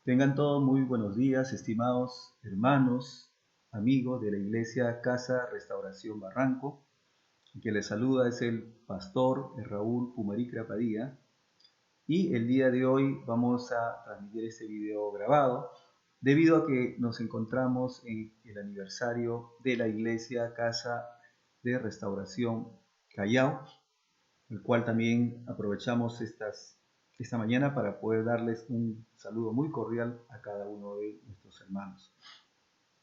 Tengan todos muy buenos días, estimados hermanos, amigos de la Iglesia Casa Restauración Barranco. El que les saluda es el pastor Raúl Pumaricra Padilla. Y el día de hoy vamos a transmitir este video grabado debido a que nos encontramos en el aniversario de la Iglesia Casa de Restauración Callao, el cual también aprovechamos esta mañana para poder darles un saludo muy cordial a cada uno de nuestros hermanos.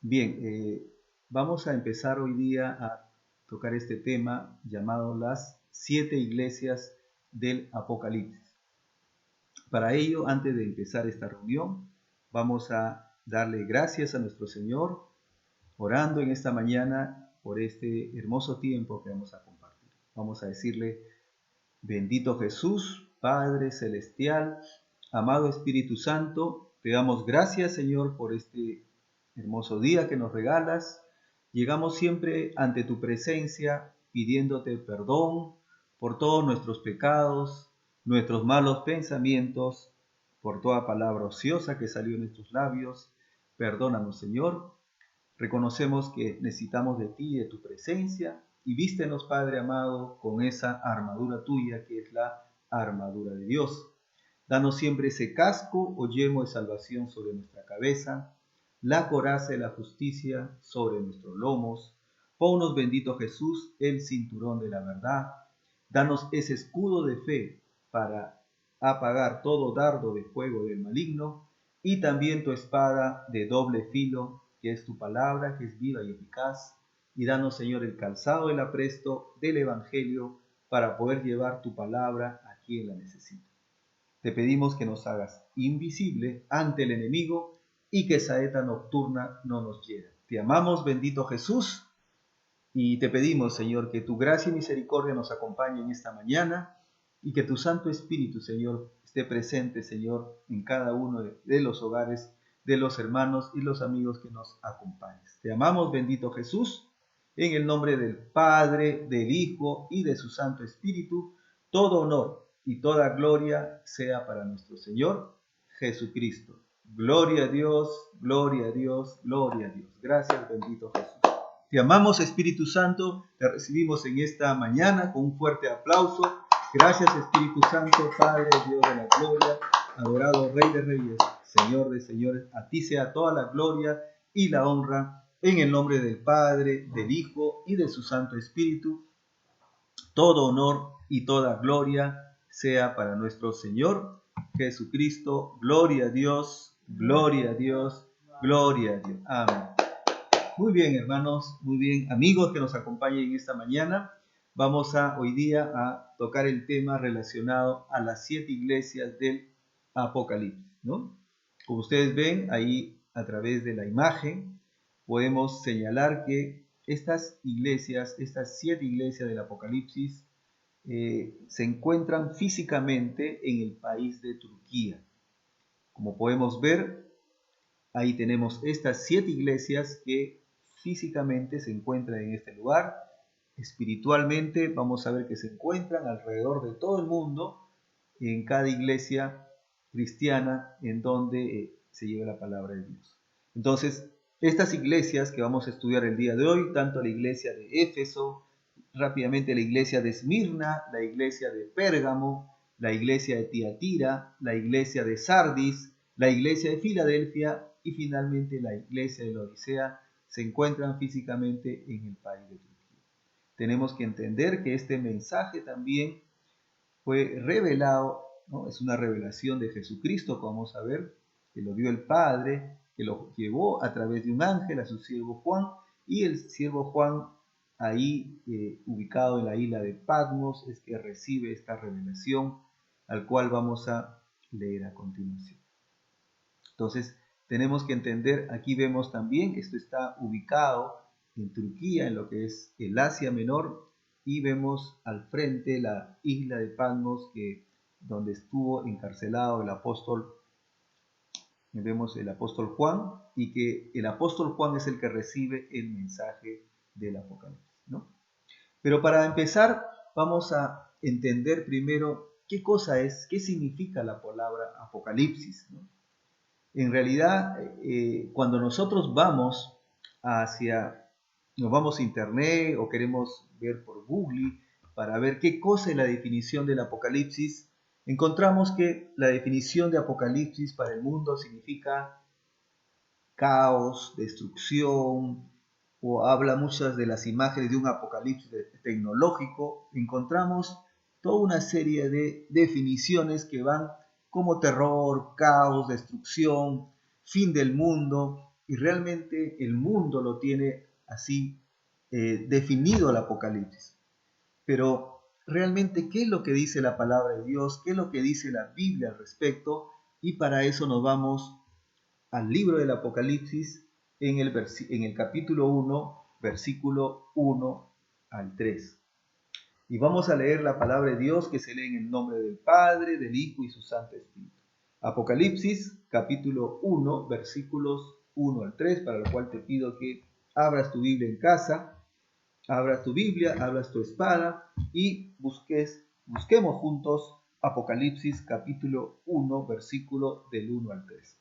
Bien, vamos a empezar hoy día a tocar este tema llamado las 7 iglesias del Apocalipsis. Para ello, antes de empezar esta reunión, vamos a darle gracias a nuestro Señor, orando en esta mañana por este hermoso tiempo que vamos a compartir. Vamos a decirle: bendito Jesús, Padre Celestial, amado Espíritu Santo, te damos gracias, Señor, por este hermoso día que nos regalas. Llegamos siempre ante tu presencia pidiéndote perdón por todos nuestros pecados, nuestros malos pensamientos, por toda palabra ociosa que salió de nuestros labios. Perdónanos, Señor. Reconocemos que necesitamos de ti y de tu presencia, y vístenos, Padre amado, con esa armadura tuya que es la armadura de Dios. Danos siempre ese casco o yelmo de salvación sobre nuestra cabeza, la coraza de la justicia sobre nuestros lomos. Ponnos, bendito Jesús, el cinturón de la verdad. Danos ese escudo de fe para apagar todo dardo de fuego del maligno, y también tu espada de doble filo, que es tu palabra, que es viva y eficaz. Y danos, Señor, el calzado del apresto del Evangelio para poder llevar tu palabra a quien la necesita. Te pedimos que nos hagas invisible ante el enemigo y que saeta nocturna no nos hiera. Te amamos, bendito Jesús, y te pedimos, Señor, que tu gracia y misericordia nos acompañe en esta mañana y que tu Santo Espíritu, Señor, esté presente, Señor, en cada uno de los hogares de los hermanos y los amigos que nos acompañes. Te amamos, bendito Jesús, en el nombre del Padre, del Hijo y de su Santo Espíritu. Todo honor y toda gloria sea para nuestro Señor Jesucristo. Gloria a Dios, gloria a Dios, gloria a Dios. Gracias, bendito Jesús. Te amamos, Espíritu Santo, te recibimos en esta mañana con un fuerte aplauso. Gracias, Espíritu Santo, Padre, Dios de la gloria, adorado Rey de Reyes, Señor de señores. A ti sea toda la gloria y la honra, en el nombre del Padre, del Hijo y de su Santo Espíritu. Todo honor y toda gloria sea para nuestro Señor Jesucristo. Gloria a Dios, gloria a Dios, gloria a Dios. Amén. Muy bien, hermanos, muy bien, amigos que nos acompañen esta mañana. Vamos hoy día a tocar el tema relacionado a las 7 iglesias del Apocalipsis, ¿no? Como ustedes ven ahí a través de la imagen, podemos señalar que estas iglesias, estas 7 iglesias del Apocalipsis, se encuentran físicamente en el país de Turquía. Como podemos ver, ahí tenemos estas 7 iglesias que físicamente se encuentran en este lugar. Espiritualmente vamos a ver que se encuentran alrededor de todo el mundo, en cada iglesia cristiana en donde se lleva la palabra de Dios. Entonces, estas iglesias que vamos a estudiar el día de hoy, tanto la iglesia de Éfeso, rápidamente la iglesia de Esmirna, la iglesia de Pérgamo, la iglesia de Tiatira, la iglesia de Sardis, la iglesia de Filadelfia y finalmente la iglesia de la Odisea, se encuentran físicamente en el país de Turquía. Tenemos que entender que este mensaje también fue revelado, ¿no? Es una revelación de Jesucristo, como vamos a ver, que lo dio el Padre, que lo llevó a través de un ángel a su siervo Juan, y el siervo Juan, ahí ubicado en la isla de Patmos, es que recibe esta revelación, al cual vamos a leer a continuación. Entonces, tenemos que entender, aquí vemos también, esto está ubicado en Turquía, en lo que es el Asia Menor, y vemos al frente la isla de Patmos, donde estuvo encarcelado el apóstol, vemos el apóstol Juan, y que el apóstol Juan es el que recibe el mensaje del Apocalipsis, ¿no? Pero para empezar, vamos a entender primero qué cosa es, qué significa la palabra Apocalipsis, ¿no? En realidad, cuando nosotros nos vamos a internet o queremos ver por Google para ver qué cosa es la definición del Apocalipsis, encontramos que la definición de Apocalipsis para el mundo significa caos, destrucción, o habla muchas de las imágenes de un apocalipsis tecnológico. Encontramos toda una serie de definiciones que van como terror, caos, destrucción, fin del mundo, y realmente el mundo lo tiene así definido el Apocalipsis. Pero realmente, ¿qué es lo que dice la palabra de Dios? ¿Qué es lo que dice la Biblia al respecto? Y para eso nos vamos al libro del Apocalipsis en el capítulo 1, versículo 1 al 3. Y vamos a leer la palabra de Dios que se lee en el nombre del Padre, del Hijo y su Santo Espíritu. Apocalipsis, capítulo 1, versículos 1 al 3, para lo cual te pido que abras tu Biblia en casa, abras tu Biblia, abras tu espada y busquemos juntos Apocalipsis, capítulo 1, versículo del 1 al 3.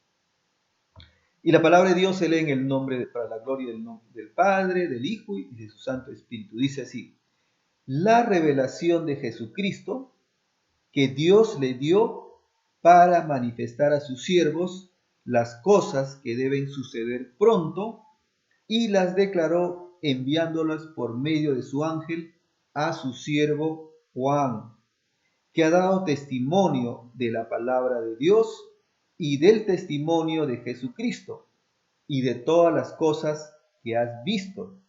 Y la palabra de Dios se lee en el nombre, para la gloria del Padre, del Hijo y de su Santo Espíritu. Dice así: la revelación de Jesucristo que Dios le dio para manifestar a sus siervos las cosas que deben suceder pronto, y las declaró enviándolas por medio de su ángel a su siervo Juan, que ha dado testimonio de la palabra de Dios y del testimonio de Jesucristo y de todas las cosas que has visto.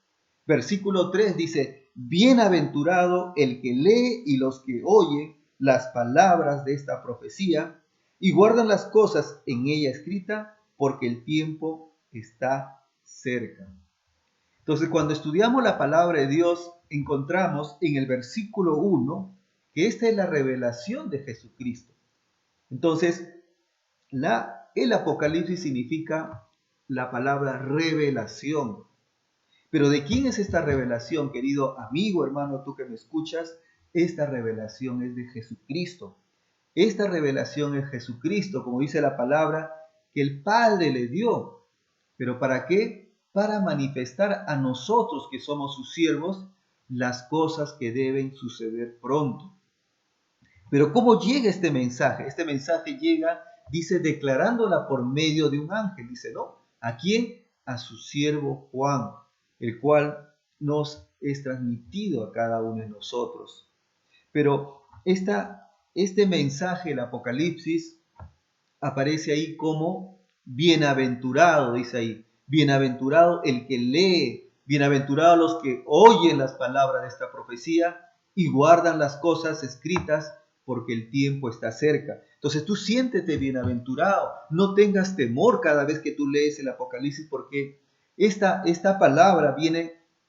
Versículo 3 dice: bienaventurado el que lee y los que oyen las palabras de esta profecía y guardan las cosas en ella escritas, porque el tiempo está cerca. Entonces, cuando estudiamos la palabra de Dios, encontramos en el versículo 1 que esta es la revelación de Jesucristo. Entonces, el Apocalipsis significa la palabra revelación. Pero ¿de quién es esta revelación, querido amigo, hermano, tú que me escuchas? Esta revelación es de Jesucristo. Esta revelación es Jesucristo, como dice la palabra, que el Padre le dio. ¿Pero para qué? Para manifestar a nosotros, que somos sus siervos, las cosas que deben suceder pronto. Pero ¿cómo llega este mensaje? Este mensaje llega, dice, declarándola por medio de un ángel. Dice, ¿no? ¿A quién? A su siervo Juan, el cual nos es transmitido a cada uno de nosotros. Pero este mensaje, el Apocalipsis, aparece ahí como bienaventurado, dice ahí. Bienaventurado el que lee, bienaventurados los que oyen las palabras de esta profecía y guardan las cosas escritas, porque el tiempo está cerca. Entonces tú siéntete bienaventurado, no tengas temor cada vez que tú lees el Apocalipsis, porque esta palabra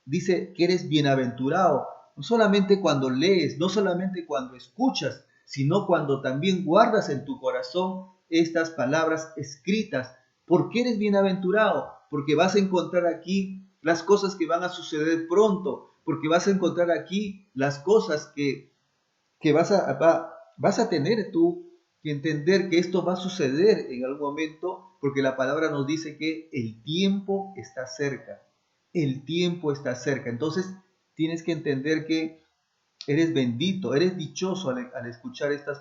dice que eres bienaventurado, no solamente cuando lees, no solamente cuando escuchas, sino cuando también guardas en tu corazón estas palabras escritas. ¿Por qué eres bienaventurado? Porque vas a encontrar aquí las cosas que van a suceder pronto, porque vas a encontrar aquí las cosas que vas a tener tú que entender que esto va a suceder en algún momento, porque la palabra nos dice que el tiempo está cerca. El tiempo está cerca. Entonces tienes que entender que eres bendito, eres dichoso al escuchar estas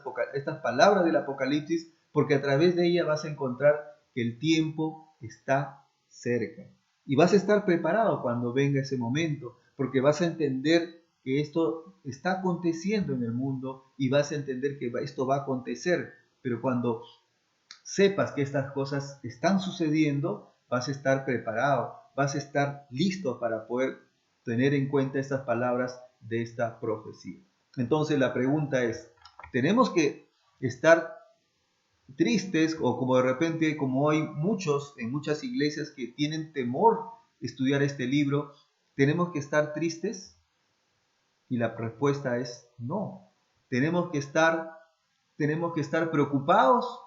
palabras del Apocalipsis, porque a través de ella vas a encontrar que el tiempo está cerca. Y vas a estar preparado cuando venga ese momento, porque vas a entender que esto está aconteciendo en el mundo y vas a entender que esto va a acontecer. Pero cuando sepas que estas cosas están sucediendo, vas a estar preparado, vas a estar listo para poder tener en cuenta estas palabras de esta profecía. Entonces la pregunta es, ¿tenemos que estar tristes o como de repente, como hay en muchas iglesias que tienen temor de estudiar este libro, tenemos que estar tristes? Y la respuesta es no. Tenemos que estar preocupados,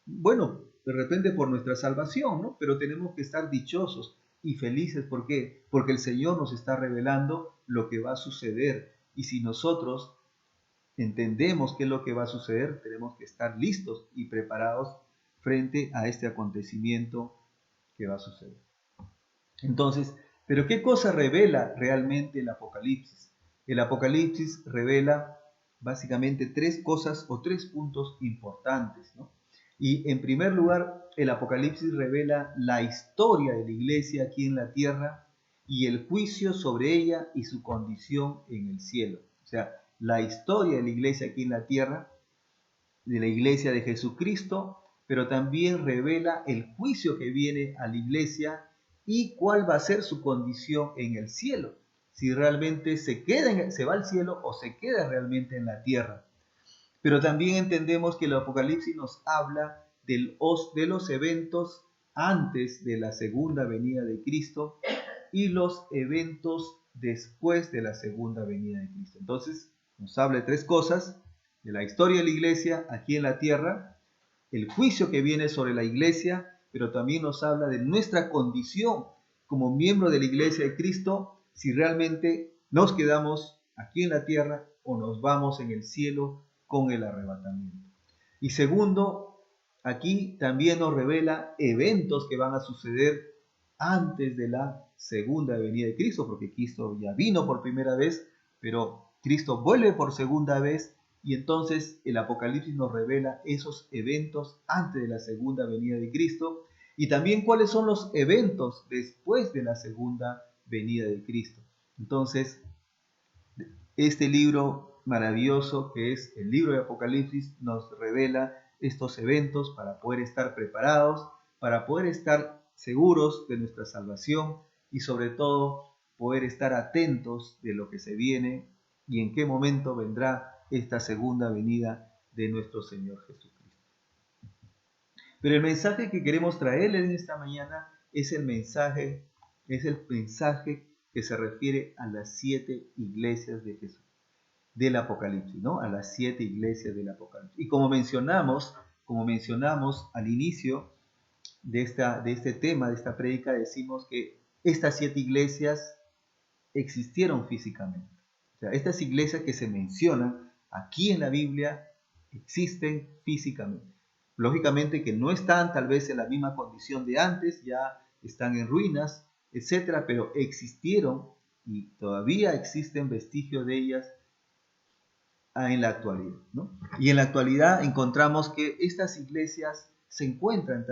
bueno, de repente por nuestra salvación, ¿no? Pero tenemos que estar dichosos y felices. ¿Por qué? Porque el Señor nos está revelando lo que va a suceder. Y si nosotros entendemos qué es lo que va a suceder, tenemos que estar listos y preparados frente a este acontecimiento que va a suceder. Entonces, ¿pero qué cosa revela realmente el Apocalipsis? El Apocalipsis revela básicamente tres cosas o tres puntos importantes, ¿no? Y en primer lugar, el Apocalipsis revela la historia de la iglesia aquí en la tierra y el juicio sobre ella y su condición en el cielo. O sea, la historia de la iglesia aquí en la tierra, de la iglesia de Jesucristo, pero también revela el juicio que viene a la iglesia y cuál va a ser su condición en el cielo, si realmente se va al cielo o se queda realmente en la tierra. Pero también entendemos que el Apocalipsis nos habla de los eventos antes de la segunda venida de Cristo y los eventos después de la segunda venida de Cristo. Entonces, nos habla de tres cosas: de la historia de la iglesia aquí en la tierra, el juicio que viene sobre la iglesia, pero también nos habla de nuestra condición como miembro de la iglesia de Cristo, si realmente nos quedamos aquí en la tierra o nos vamos en el cielo con el arrebatamiento. Y segundo, aquí también nos revela eventos que van a suceder antes de la segunda venida de Cristo, porque Cristo ya vino por primera vez, pero Cristo vuelve por segunda vez, y entonces el Apocalipsis nos revela esos eventos antes de la segunda venida de Cristo, y también cuáles son los eventos después de la segunda venida de Cristo. Entonces, este libro maravilloso que es el libro de Apocalipsis nos revela estos eventos para poder estar preparados, para poder estar seguros de nuestra salvación y sobre todo poder estar atentos de lo que se viene y en qué momento vendrá esta segunda venida de nuestro Señor Jesucristo. Pero el mensaje que queremos traerles en esta mañana es el mensaje que se refiere a las 7 iglesias de Jesús, del Apocalipsis, ¿no? A las 7 iglesias del Apocalipsis. Y como mencionamos al inicio de este tema, de esta prédica, decimos que estas 7 iglesias existieron físicamente. O sea, estas iglesias que se mencionan aquí en la Biblia existen físicamente. Lógicamente que no están tal vez en la misma condición de antes, ya están en ruinas, etcétera, pero existieron y todavía existen vestigios de ellas en la actualidad, ¿no? Y en la actualidad encontramos que estas iglesias se encuentran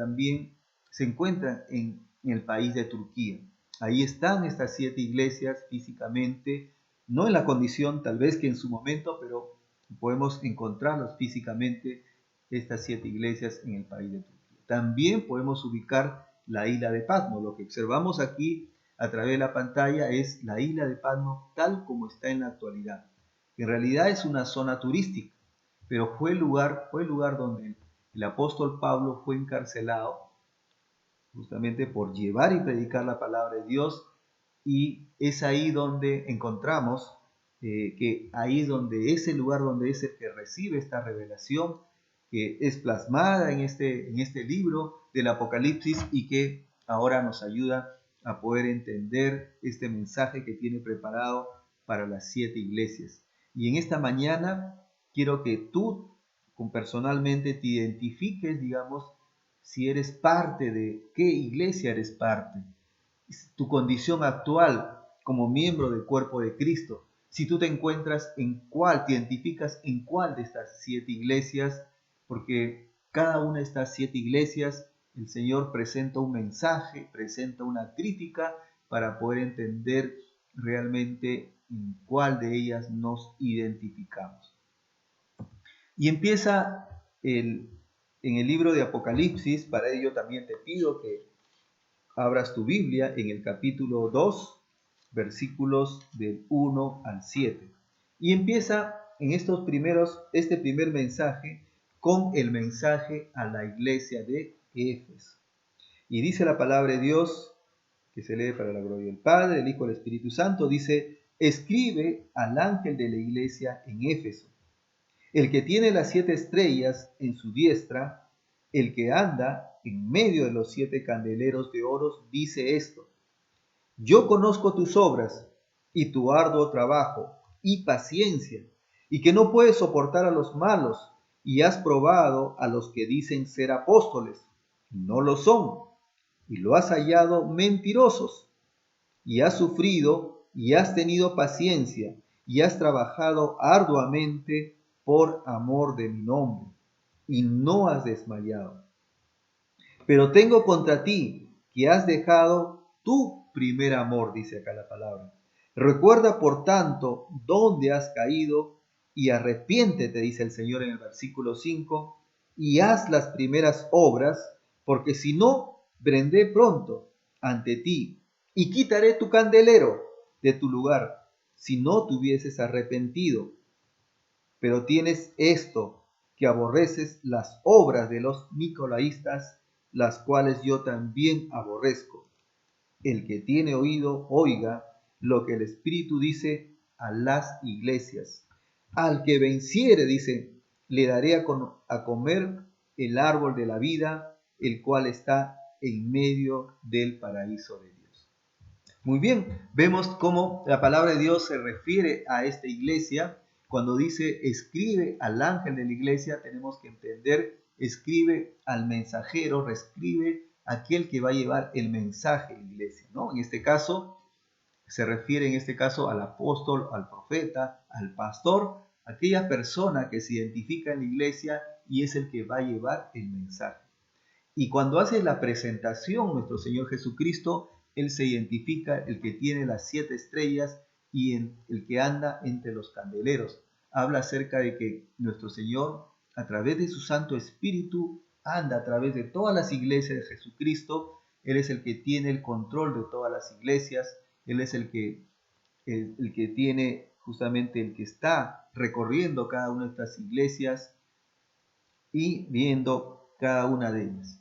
en el país de Turquía. Ahí están estas 7 iglesias físicamente, no en la condición tal vez que en su momento, pero podemos encontrarlas físicamente, estas 7 iglesias en el país de Turquía. También podemos ubicar la isla de Patmos. Lo que observamos aquí a través de la pantalla es la isla de Patmos tal como está en la actualidad. En realidad es una zona turística, pero fue el lugar donde el apóstol Pablo fue encarcelado justamente por llevar y predicar la palabra de Dios, y es ahí donde encontramos que ahí es donde es el lugar donde es el que recibe esta revelación que es plasmada en este libro del Apocalipsis y que ahora nos ayuda a poder entender este mensaje que tiene preparado para las 7 iglesias. Y en esta mañana quiero que tú personalmente te identifiques, digamos, si eres parte de qué iglesia eres parte, tu condición actual como miembro del cuerpo de Cristo, si tú te encuentras en cuál, te identificas en cuál de estas 7 iglesias, porque cada una de estas 7 iglesias el Señor presenta un mensaje, presenta una crítica para poder entender realmente en cuál de ellas nos identificamos. Y empieza en el libro de Apocalipsis. Para ello también te pido que abras tu Biblia en el capítulo 2, versículos del 1 al 7. Y empieza en este primer mensaje con el mensaje a la iglesia de Éfeso. Y dice la palabra de Dios, que se lee para la gloria del Padre, del Hijo y del Espíritu Santo, dice: escribe al ángel de la iglesia en Éfeso, el que tiene las 7 estrellas en su diestra, el que anda en medio de los 7 candeleros de oro, dice esto: yo conozco tus obras y tu arduo trabajo y paciencia, y que no puedes soportar a los malos, y has probado a los que dicen ser apóstoles, y no lo son, y lo has hallado mentirosos, y has sufrido y has tenido paciencia, y has trabajado arduamente por amor de mi nombre, y no has desmayado. Pero tengo contra ti que has dejado tu primer amor, dice acá la palabra. Recuerda, por tanto, dónde has caído y arrepiéntete, dice el Señor en el versículo 5, y haz las primeras obras, porque si no, vendré pronto ante ti y quitaré tu candelero de tu lugar, si no te hubieses arrepentido. Pero tienes esto, que aborreces las obras de los nicolaístas, las cuales yo también aborrezco. El que tiene oído, oiga lo que el Espíritu dice a las iglesias. Al que venciere, dice, le daré a comer el árbol de la vida, el cual está en medio del paraíso de Dios. Muy bien, vemos cómo la palabra de Dios se refiere a esta iglesia. Cuando dice escribe al ángel de la iglesia, tenemos que entender, escribe al mensajero, reescribe aquel que va a llevar el mensaje a la iglesia, ¿no? En este caso, se refiere al apóstol, al profeta, al pastor, aquella persona que se identifica en la iglesia y es el que va a llevar el mensaje. Y cuando hace la presentación nuestro Señor Jesucristo, Él se identifica el que tiene las 7 estrellas y el que anda entre los candeleros. Habla acerca de que nuestro Señor, a través de su Santo Espíritu, anda a través de todas las iglesias de Jesucristo. Él es el que tiene el control de todas las iglesias. Él es el que tiene justamente el que está recorriendo cada una de estas iglesias y viendo cada una de ellas.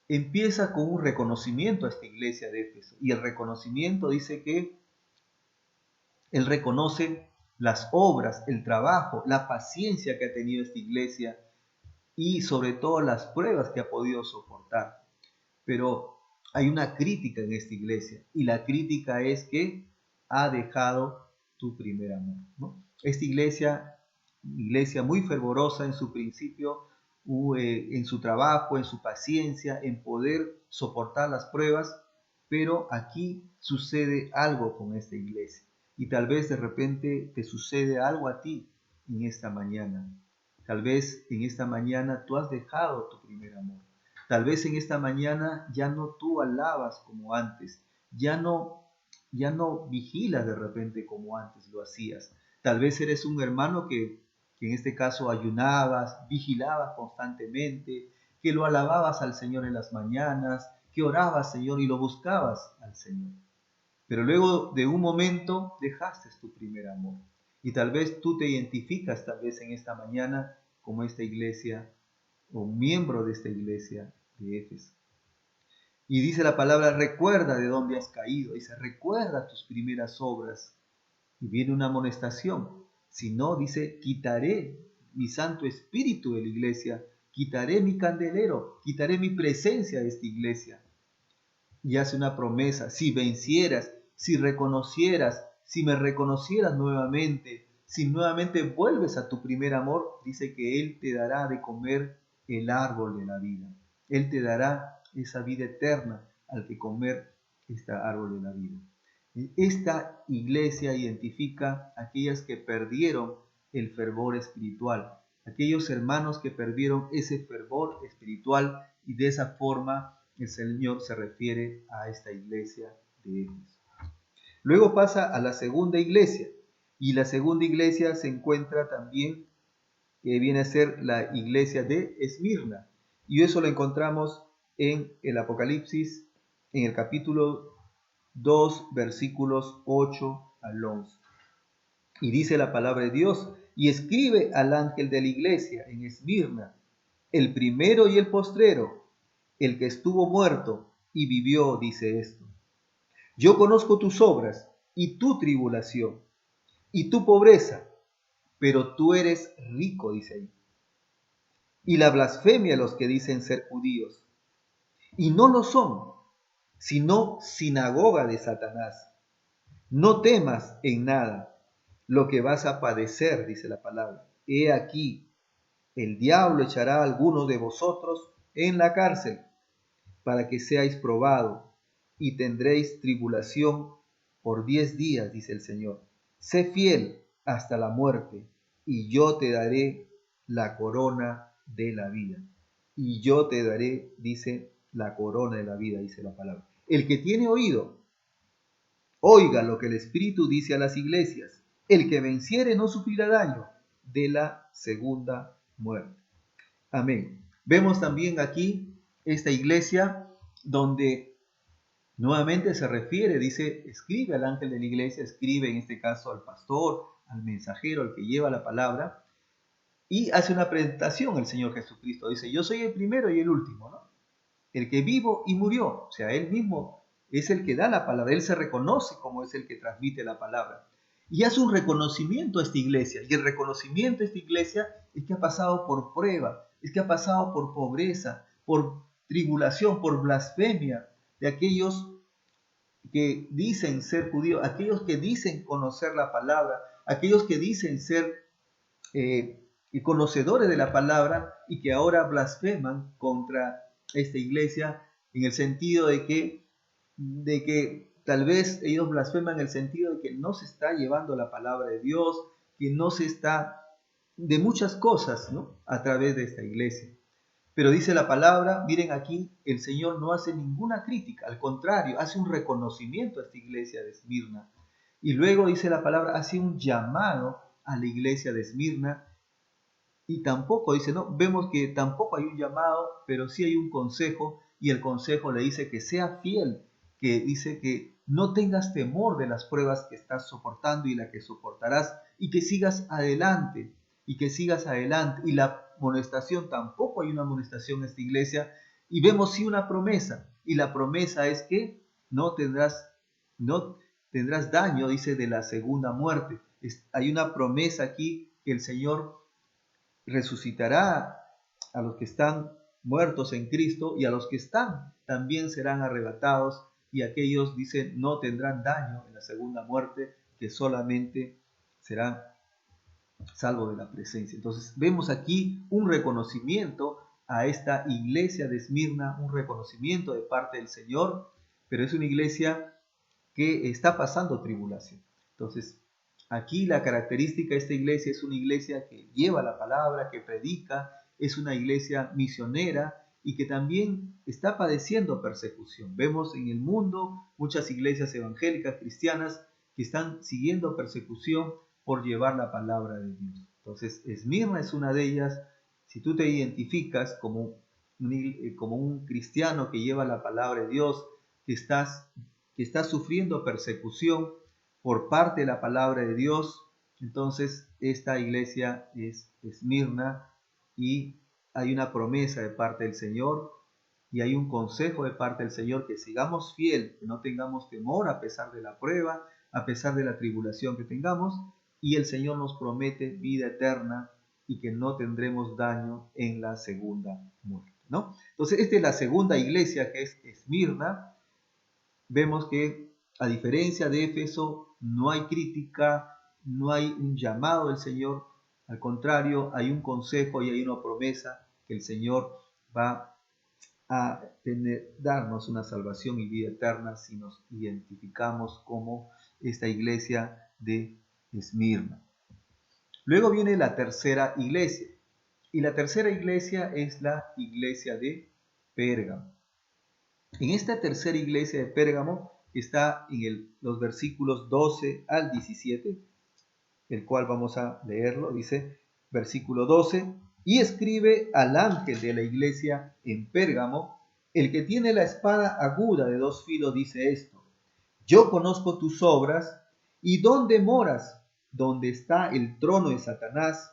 Empieza con un reconocimiento a esta iglesia de Éfeso. Y el reconocimiento dice que él reconoce las obras, el trabajo, la paciencia que ha tenido esta iglesia y sobre todo las pruebas que ha podido soportar. Pero hay una crítica en esta iglesia y la crítica es que ha dejado tu primer amor, ¿no? Esta iglesia muy fervorosa en su principio, en su trabajo, en su paciencia, en poder soportar las pruebas, pero aquí sucede algo con esta iglesia y tal vez de repente te sucede algo a ti en esta mañana. Tal vez en esta mañana tú has dejado tu primer amor. Tal vez en esta mañana ya no tú alabas como antes, ya no vigilas de repente como antes lo hacías. Tal vez eres un hermano que en este caso ayunabas, vigilabas constantemente, que lo alababas al Señor en las mañanas, que orabas, Señor, y lo buscabas al Señor. Pero luego de un momento dejaste tu primer amor. Y tal vez tú te identificas tal vez en esta mañana como esta iglesia o miembro de esta iglesia de Éfeso. Y dice la palabra, recuerda de dónde has caído. Dice, recuerda tus primeras obras. Y viene una amonestación. Si no, dice, quitaré mi Santo Espíritu de la iglesia, quitaré mi candelero, quitaré mi presencia de esta iglesia. Y hace una promesa, si vencieras, si reconocieras, si me reconocieras nuevamente, si nuevamente vuelves a tu primer amor, dice que Él te dará de comer el árbol de la vida. Él te dará esa vida eterna al que comer este árbol de la vida. Esta iglesia identifica a aquellas que perdieron el fervor espiritual, aquellos hermanos que perdieron ese fervor espiritual y de esa forma el Señor se refiere a esta iglesia de Éfeso. Luego pasa a la segunda iglesia y la segunda iglesia se encuentra también que viene a ser la iglesia de Esmirna y eso lo encontramos en el Apocalipsis en el capítulo 2 versículos 8 al 11. Y dice la palabra de Dios, y escribe al ángel de la iglesia en Esmirna, el primero y el postrero, el que estuvo muerto y vivió, dice esto. Yo conozco tus obras y tu tribulación y tu pobreza, pero tú eres rico, dice ahí. Y la blasfemia a los que dicen ser judíos, y no lo son, sino sinagoga de Satanás. No temas en nada lo que vas a padecer, dice la palabra. He aquí, El diablo echará a algunos de vosotros en la cárcel para que seáis probados y tendréis tribulación por 10 días, dice el Señor. Sé fiel hasta la muerte y yo te daré la corona de la vida. Y yo te daré, dice, la corona de la vida, dice la palabra. El que tiene oído, oiga lo que el Espíritu dice a las iglesias. El que venciere no sufrirá daño de la segunda muerte. Amén. Vemos también aquí esta iglesia donde nuevamente se refiere, dice, escribe al ángel de la iglesia, escribe en este caso al pastor, al mensajero, al que lleva la palabra, y hace una presentación el Señor Jesucristo. Dice, yo soy el primero y el último, ¿no? El que vivo y murió. O sea, él mismo es el que da la palabra, él se reconoce como es el que transmite la palabra. Y hace un reconocimiento a esta iglesia. Y el reconocimiento a esta iglesia es que ha pasado por prueba, es que ha pasado por pobreza, por tribulación, por blasfemia de aquellos que dicen ser judíos, aquellos que dicen conocer la palabra, aquellos que dicen ser conocedores de la palabra y que ahora blasfeman contra esta iglesia en el sentido de que tal vez ellos blasfeman en el sentido de que no se está llevando la palabra de Dios, que no se está de muchas cosas, ¿no? A través de esta iglesia. Pero dice la palabra, miren aquí, el Señor no hace ninguna crítica, al contrario, hace un reconocimiento a esta iglesia de Esmirna. Y luego dice la palabra, hace un llamado a la iglesia de Esmirna. Y tampoco dice, no, vemos que tampoco hay un llamado, pero sí hay un consejo, y el consejo le dice que sea fiel, que dice que no tengas temor de las pruebas que estás soportando y la que soportarás, y que sigas adelante, y que sigas adelante. Y la amonestación, tampoco hay una amonestación en esta iglesia, y vemos sí una promesa, y la promesa es que no tendrás daño, dice, de la segunda muerte. Hay una promesa aquí que el Señor resucitará a los que están muertos en Cristo, y a los que están también serán arrebatados, y aquellos, dicen, no tendrán daño en la segunda muerte, que solamente serán salvos de la presencia. Entonces vemos aquí un reconocimiento a esta iglesia de Esmirna, un reconocimiento de parte del Señor, pero es una iglesia que está pasando tribulación. Entonces, aquí la característica de esta iglesia es una iglesia que lleva la palabra, que predica, es una iglesia misionera y que también está padeciendo persecución. Vemos en el mundo muchas iglesias evangélicas cristianas que están siguiendo persecución por llevar la palabra de Dios. Entonces, Esmirna es una de ellas. Si tú te identificas como un cristiano que lleva la palabra de Dios, que está sufriendo persecución por parte de la palabra de Dios, entonces esta iglesia es Esmirna, y hay una promesa de parte del Señor y hay un consejo de parte del Señor, que sigamos fiel, que no tengamos temor a pesar de la prueba, a pesar de la tribulación que tengamos, y el Señor nos promete vida eterna y que no tendremos daño en la segunda muerte, ¿no? Entonces esta es la segunda iglesia, que es Esmirna. Vemos que a diferencia de Éfeso no hay crítica, no hay un llamado del Señor, al contrario, hay un consejo y hay una promesa que el Señor va a darnos una salvación y vida eterna si nos identificamos como esta iglesia de Esmirna. Luego viene la tercera iglesia, y la tercera iglesia es la iglesia de Pérgamo. En esta tercera iglesia de Pérgamo, que está en los versículos 12 al 17, el cual vamos a leerlo, dice, versículo 12, y escribe al ángel de la iglesia en Pérgamo, el que tiene la espada aguda de 2 filos, dice esto: yo conozco tus obras y dónde moras, donde está el trono de Satanás,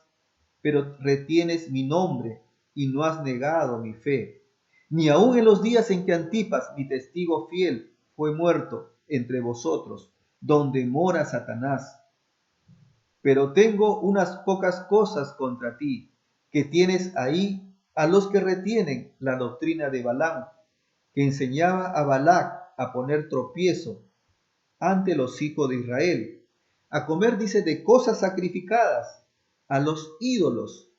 pero retienes mi nombre y no has negado mi fe, ni aun en los días en que Antipas, mi testigo fiel, fue muerto entre vosotros, donde mora Satanás. Pero tengo unas pocas cosas contra ti, que tienes ahí a los que retienen la doctrina de Balaam, que enseñaba a Balac a poner tropiezo ante los hijos de Israel, a comer, dice, de cosas sacrificadas a los ídolos,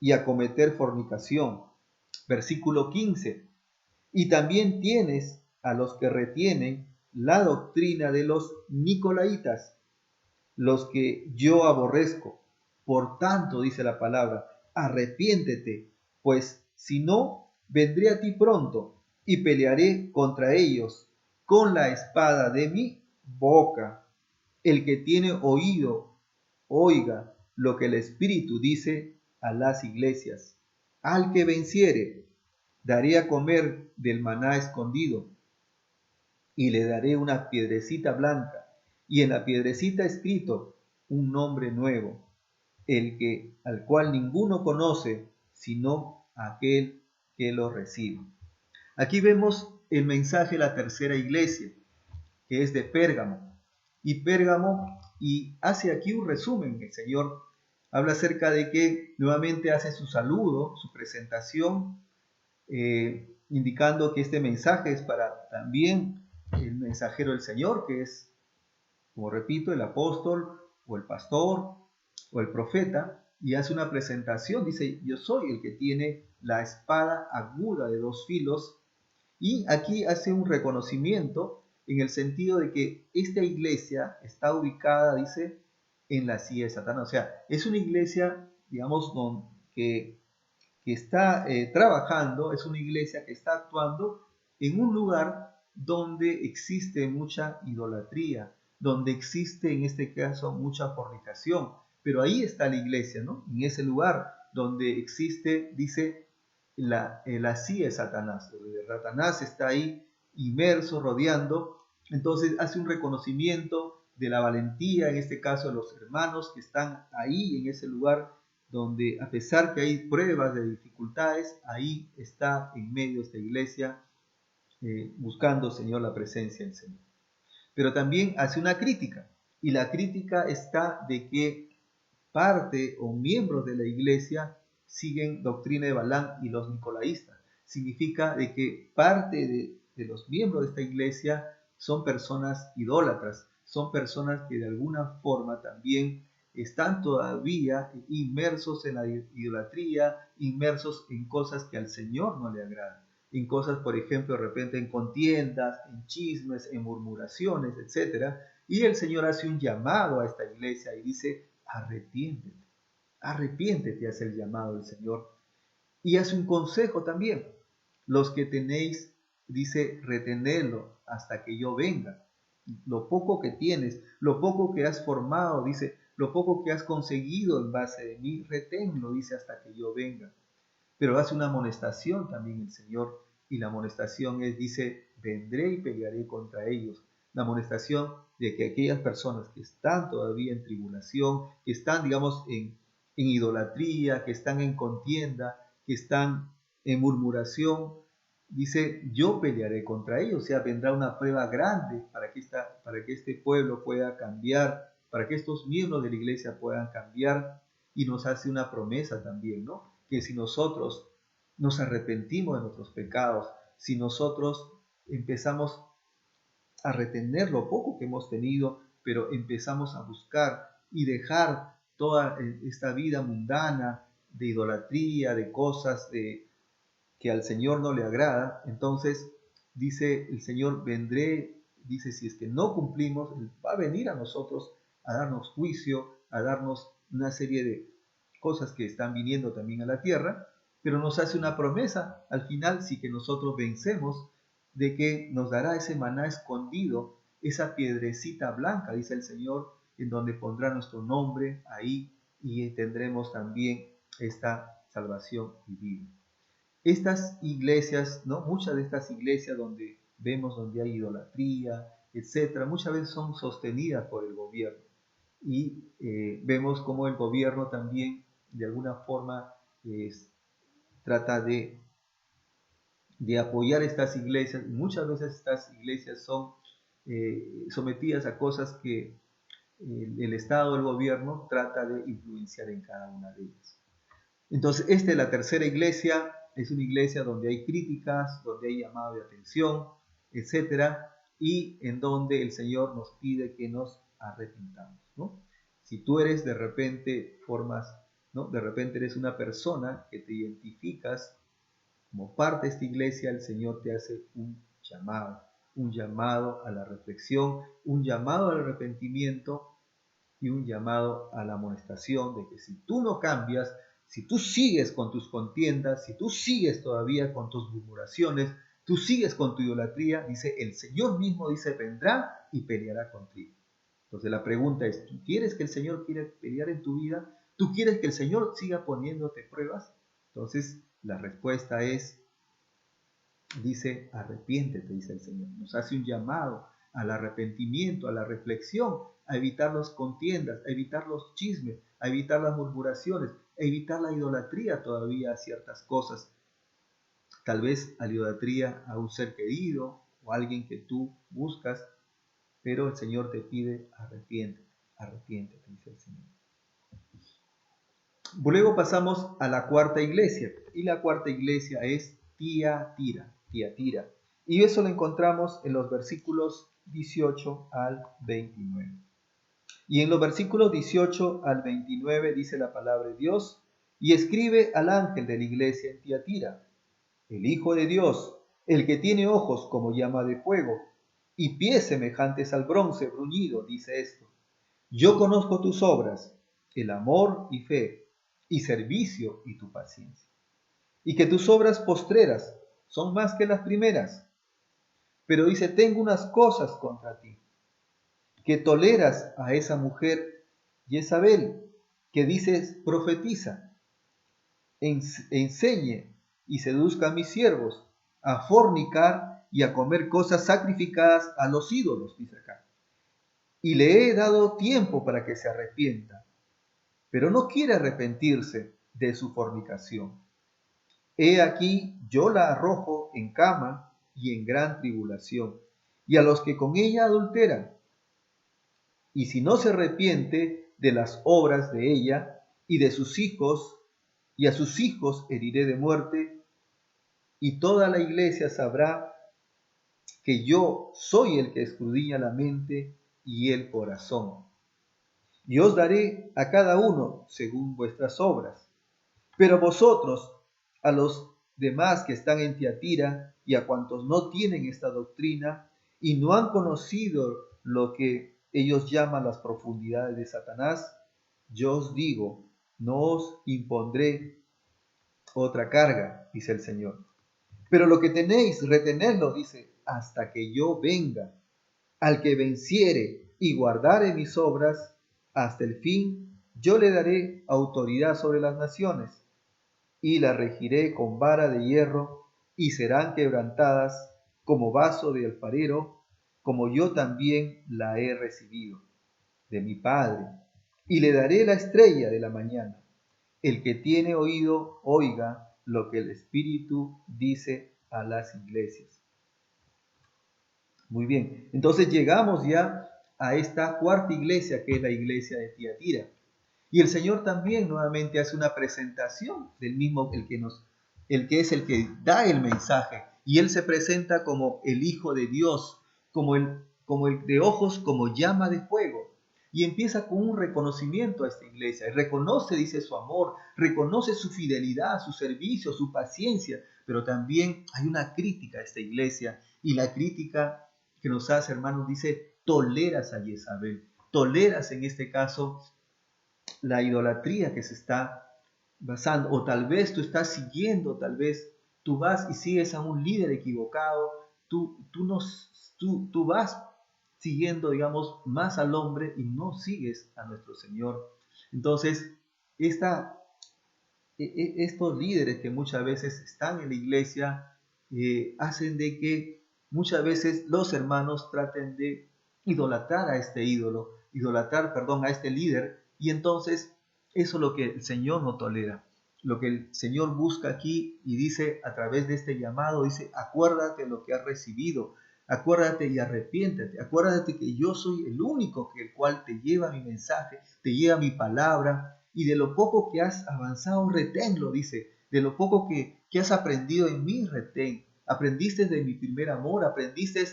y a cometer fornicación. Versículo 15. Y también tienes a los que retienen la doctrina de los nicolaitas, los que yo aborrezco. Por tanto, dice la palabra, arrepiéntete, pues si no, vendré a ti pronto y pelearé contra ellos con la espada de mi boca. El que tiene oído, oiga lo que el Espíritu dice a las iglesias. Al que venciere, daré a comer del maná escondido, y le daré una piedrecita blanca, y en la piedrecita escrito un nombre nuevo, al cual ninguno conoce, sino aquel que lo recibe. Aquí vemos el mensaje de la tercera iglesia, que es de Pérgamo. Y hace aquí un resumen. El Señor habla acerca de que nuevamente hace su saludo, su presentación, indicando que este mensaje es para también el mensajero del Señor, que es, como repito, el apóstol o el pastor o el profeta, y hace una presentación, dice, yo soy el que tiene la espada aguda de dos filos, y aquí hace un reconocimiento en el sentido de que esta iglesia está ubicada, dice, en la silla de Satanás. O sea, es una iglesia, digamos, que está trabajando, es una iglesia que está actuando en un lugar donde existe mucha idolatría, donde existe en este caso mucha fornicación. Pero ahí está la iglesia, ¿no? En ese lugar donde existe, dice, la silla de Satanás. Satanás está ahí inmerso, rodeando. Entonces hace un reconocimiento de la valentía, en este caso de los hermanos que están ahí en ese lugar donde a pesar que hay pruebas de dificultades, ahí está en medio de esta iglesia buscando, Señor, la presencia del Señor. Pero también hace una crítica, y la crítica está de que parte o miembros de la iglesia siguen doctrina de Balaam y los nicolaístas. Significa de que parte de los miembros de esta iglesia son personas idólatras, son personas que de alguna forma también están todavía inmersos en la idolatría, inmersos en cosas que al Señor no le agradan, en cosas, por ejemplo, de repente en contiendas, en chismes, en murmuraciones, etc. Y el Señor hace un llamado a esta iglesia y dice, arrepiéntete, arrepiéntete, hace el llamado del Señor. Y hace un consejo también, los que tenéis, dice, retenedlo hasta que yo venga. Lo poco que tienes, lo poco que has formado, dice, lo poco que has conseguido en base de mí, reténlo, dice, hasta que yo venga. Pero hace una amonestación también el Señor, y la amonestación es, dice, vendré y pelearé contra ellos. La amonestación de que aquellas personas que están todavía en tribulación, que están, digamos, en idolatría, que están en contienda, que están en murmuración, dice, yo pelearé contra ellos. O sea, vendrá una prueba grande para que este pueblo pueda cambiar, para que estos miembros de la iglesia puedan cambiar, y nos hace una promesa también, ¿no? Que si nosotros nos arrepentimos de nuestros pecados, si nosotros empezamos a retener lo poco que hemos tenido, pero empezamos a buscar y dejar toda esta vida mundana de idolatría, de cosas que al Señor no le agrada, entonces dice el Señor, vendré, dice, si es que no cumplimos, Él va a venir a nosotros a darnos juicio, a darnos una serie de cosas que están viniendo también a la tierra, pero nos hace una promesa al final, si que nosotros vencemos, de que nos dará ese maná escondido, esa piedrecita blanca, dice el Señor, en donde pondrá nuestro nombre ahí, y tendremos también esta salvación y vida. Estas iglesias, ¿no? Muchas de estas iglesias donde vemos donde hay idolatría, etcétera, muchas veces son sostenidas por el gobierno. Y vemos cómo el gobierno también de alguna forma trata de apoyar estas iglesias. Muchas veces estas iglesias son sometidas a cosas que el Estado, el gobierno, trata de influenciar en cada una de ellas. Entonces, esta es la tercera iglesia, es una iglesia donde hay críticas, donde hay llamado de atención, etcétera, y en donde el Señor nos pide que nos arrepintamos, ¿no? Si tú eres de repente, formas ¿no? De repente eres una persona que te identificas como parte de esta iglesia. El Señor te hace un llamado a la reflexión, un llamado al arrepentimiento y un llamado a la amonestación de que si tú no cambias, si tú sigues con tus contiendas, si tú sigues todavía con tus murmuraciones, tú sigues con tu idolatría, dice el Señor mismo, dice, vendrá y peleará contigo. Entonces la pregunta es, ¿tú quieres que el Señor quiera pelear en tu vida? ¿Tú quieres que el Señor siga poniéndote pruebas? Entonces la respuesta es, dice, arrepiéntete, dice el Señor. Nos hace un llamado al arrepentimiento, a la reflexión, a evitar las contiendas, a evitar los chismes, a evitar las murmuraciones, a evitar la idolatría todavía a ciertas cosas. Tal vez a la idolatría a un ser querido o a alguien que tú buscas, pero el Señor te pide arrepiéntete, arrepiéntete, dice el Señor. Luego pasamos a la cuarta iglesia, y la cuarta iglesia es Tiatira. Y eso lo encontramos en los versículos 18 al 29. Y en los versículos 18 al 29 dice la palabra de Dios, y escribe al ángel de la iglesia en Tiatira, el Hijo de Dios, el que tiene ojos como llama de fuego y pies semejantes al bronce bruñido, dice esto: yo conozco tus obras, el amor y fe, y servicio y tu paciencia, y que tus obras postreras son más que las primeras. Pero dice, tengo unas cosas contra ti, que toleras a esa mujer Jezabel, que dices profetiza, enseñe y seduzca a mis siervos a fornicar y a comer cosas sacrificadas a los ídolos, dice acá. Y le he dado tiempo para que se arrepienta, pero no quiere arrepentirse de su fornicación. He aquí, yo la arrojo en cama y en gran tribulación, y a los que con ella adulteran. Y si no se arrepiente de las obras de ella y de sus hijos, y a sus hijos heriré de muerte, y toda la iglesia sabrá que yo soy el que escudriña la mente y el corazón. Y os daré a cada uno según vuestras obras. Pero vosotros, a los demás que están en Tiatira y a cuantos no tienen esta doctrina y no han conocido lo que ellos llaman las profundidades de Satanás, yo os digo, no os impondré otra carga, dice el Señor. Pero lo que tenéis, retenedlo, dice, hasta que yo venga. Al que venciere y guardare mis obras, hasta el fin, yo le daré autoridad sobre las naciones, y la regiré con vara de hierro, y serán quebrantadas como vaso de alfarero, como yo también la he recibido de mi Padre. Y le daré la estrella de la mañana. El que tiene oído, oiga lo que el Espíritu dice a las iglesias. Muy bien, entonces llegamos ya a esta cuarta iglesia, que es la iglesia de Tiatira. Y el Señor también nuevamente hace una presentación del mismo, el que es el que da el mensaje. Y Él se presenta como el Hijo de Dios, como el de ojos como llama de fuego. Y empieza con un reconocimiento a esta iglesia. Y reconoce, dice, su amor, reconoce su fidelidad, su servicio, su paciencia. Pero también hay una crítica a esta iglesia. Y la crítica que nos hace, hermanos, dice, toleras a Jezabel. Toleras en este caso la idolatría que se está basando, o tal vez tú estás siguiendo, tal vez tú vas y sigues a un líder equivocado, tú vas siguiendo, digamos, más al hombre y no sigues a nuestro Señor. Entonces, estos líderes que muchas veces están en la iglesia hacen de que muchas veces los hermanos traten de idolatrar a este ídolo, a este líder, y entonces eso es lo que el Señor no tolera. Lo que el Señor busca aquí y dice a través de este llamado, dice, acuérdate de lo que has recibido, acuérdate y arrepiéntete, acuérdate que yo soy el único el cual te lleva mi mensaje, te lleva mi palabra, y de lo poco que has avanzado, reténlo, dice, de lo poco que has aprendido en mí, retén. Aprendiste de mi primer amor, aprendiste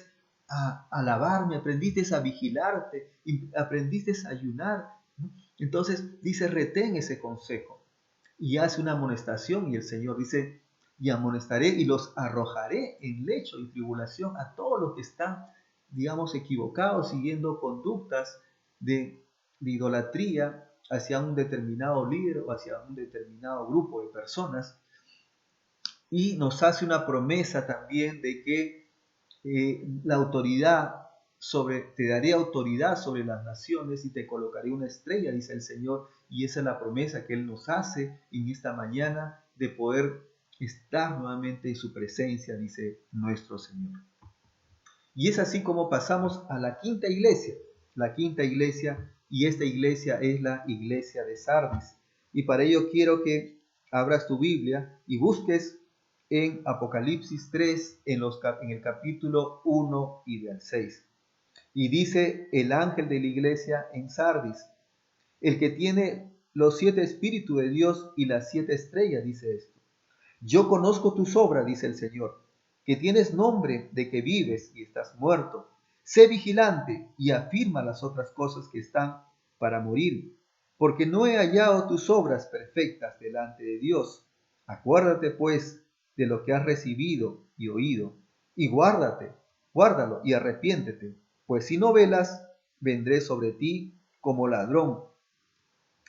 a alabarme, aprendiste a vigilarte, aprendiste a ayunar. Entonces dice, retén ese consejo. y hace una amonestación, y el Señor dice, y amonestaré y los arrojaré en lecho y tribulación a todos los que están, digamos, equivocados, siguiendo conductas de idolatría hacia un determinado líder o hacia un determinado grupo de personas. Y nos hace una promesa también de que la autoridad te daré autoridad sobre las naciones y te colocaré una estrella, dice el Señor, y esa es la promesa que Él nos hace en esta mañana de poder estar nuevamente en su presencia, dice nuestro Señor. Y es así como pasamos a la quinta iglesia, y esta iglesia es la iglesia de Sardis. Y para ello quiero que abras tu Biblia y busques en Apocalipsis 3, en el capítulo 1 y del 6. Y dice el ángel de la iglesia en Sardis, el que tiene los 7 espíritus de Dios y las 7 estrellas, dice esto. Yo conozco tus obras, dice el Señor, que tienes nombre de que vives y estás muerto. Sé vigilante y afirma las otras cosas que están para morir, porque no he hallado tus obras perfectas delante de Dios. Acuérdate, pues, de lo que has recibido y oído, y guárdalo y arrepiéntete, pues si no velas, vendré sobre ti como ladrón,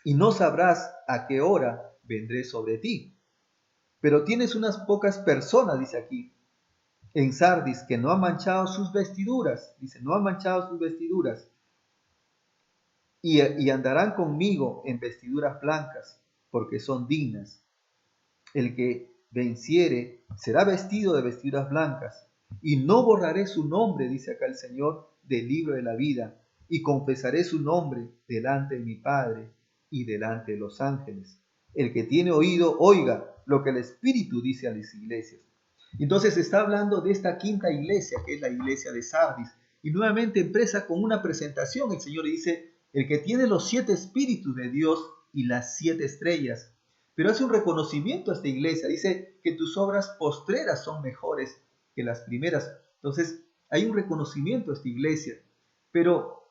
y no sabrás a qué hora vendré sobre ti. Pero tienes unas pocas personas, dice aquí, en Sardis, que no han manchado sus vestiduras, dice, no han manchado sus vestiduras, y andarán conmigo en vestiduras blancas, porque son dignas. El que venciere será vestido de vestiduras blancas, y no borraré su nombre, dice acá el Señor, del libro de la vida, y confesaré su nombre delante de mi Padre y delante de los ángeles. El que tiene oído, oiga lo que el Espíritu dice a las iglesias. Entonces está hablando de esta quinta iglesia, que es la iglesia de Sardis, y nuevamente empieza con una presentación. El Señor dice, el que tiene los 7 espíritus de Dios y las 7 estrellas. Pero hace un reconocimiento a esta iglesia. Dice que tus obras postreras son mejores que las primeras. Entonces hay un reconocimiento a esta iglesia. Pero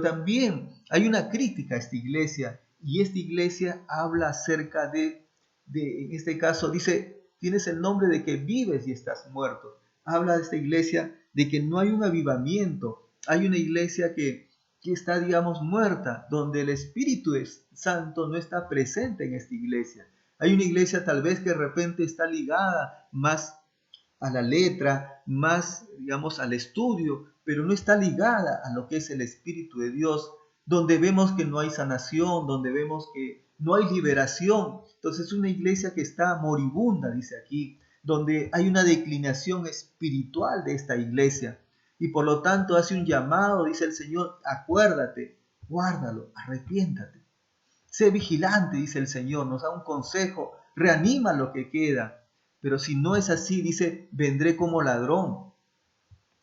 también hay una crítica a esta iglesia. Y esta iglesia habla acerca en este caso, dice, tienes el nombre de que vives y estás muerto. Habla de esta iglesia de que no hay un avivamiento. Hay una iglesia que está, digamos, muerta, donde el Espíritu Santo no está presente en esta iglesia. Hay una iglesia tal vez que de repente está ligada más a la letra, más, digamos, al estudio, pero no está ligada a lo que es el Espíritu de Dios, donde vemos que no hay sanación, donde vemos que no hay liberación. Entonces es una iglesia que está moribunda, dice aquí, donde hay una declinación espiritual de esta iglesia. Y por lo tanto hace un llamado, dice el Señor, acuérdate, guárdalo, arrepiéntate. Sé vigilante, dice el Señor, nos da un consejo, reanima lo que queda. Pero si no es así, dice, vendré como ladrón.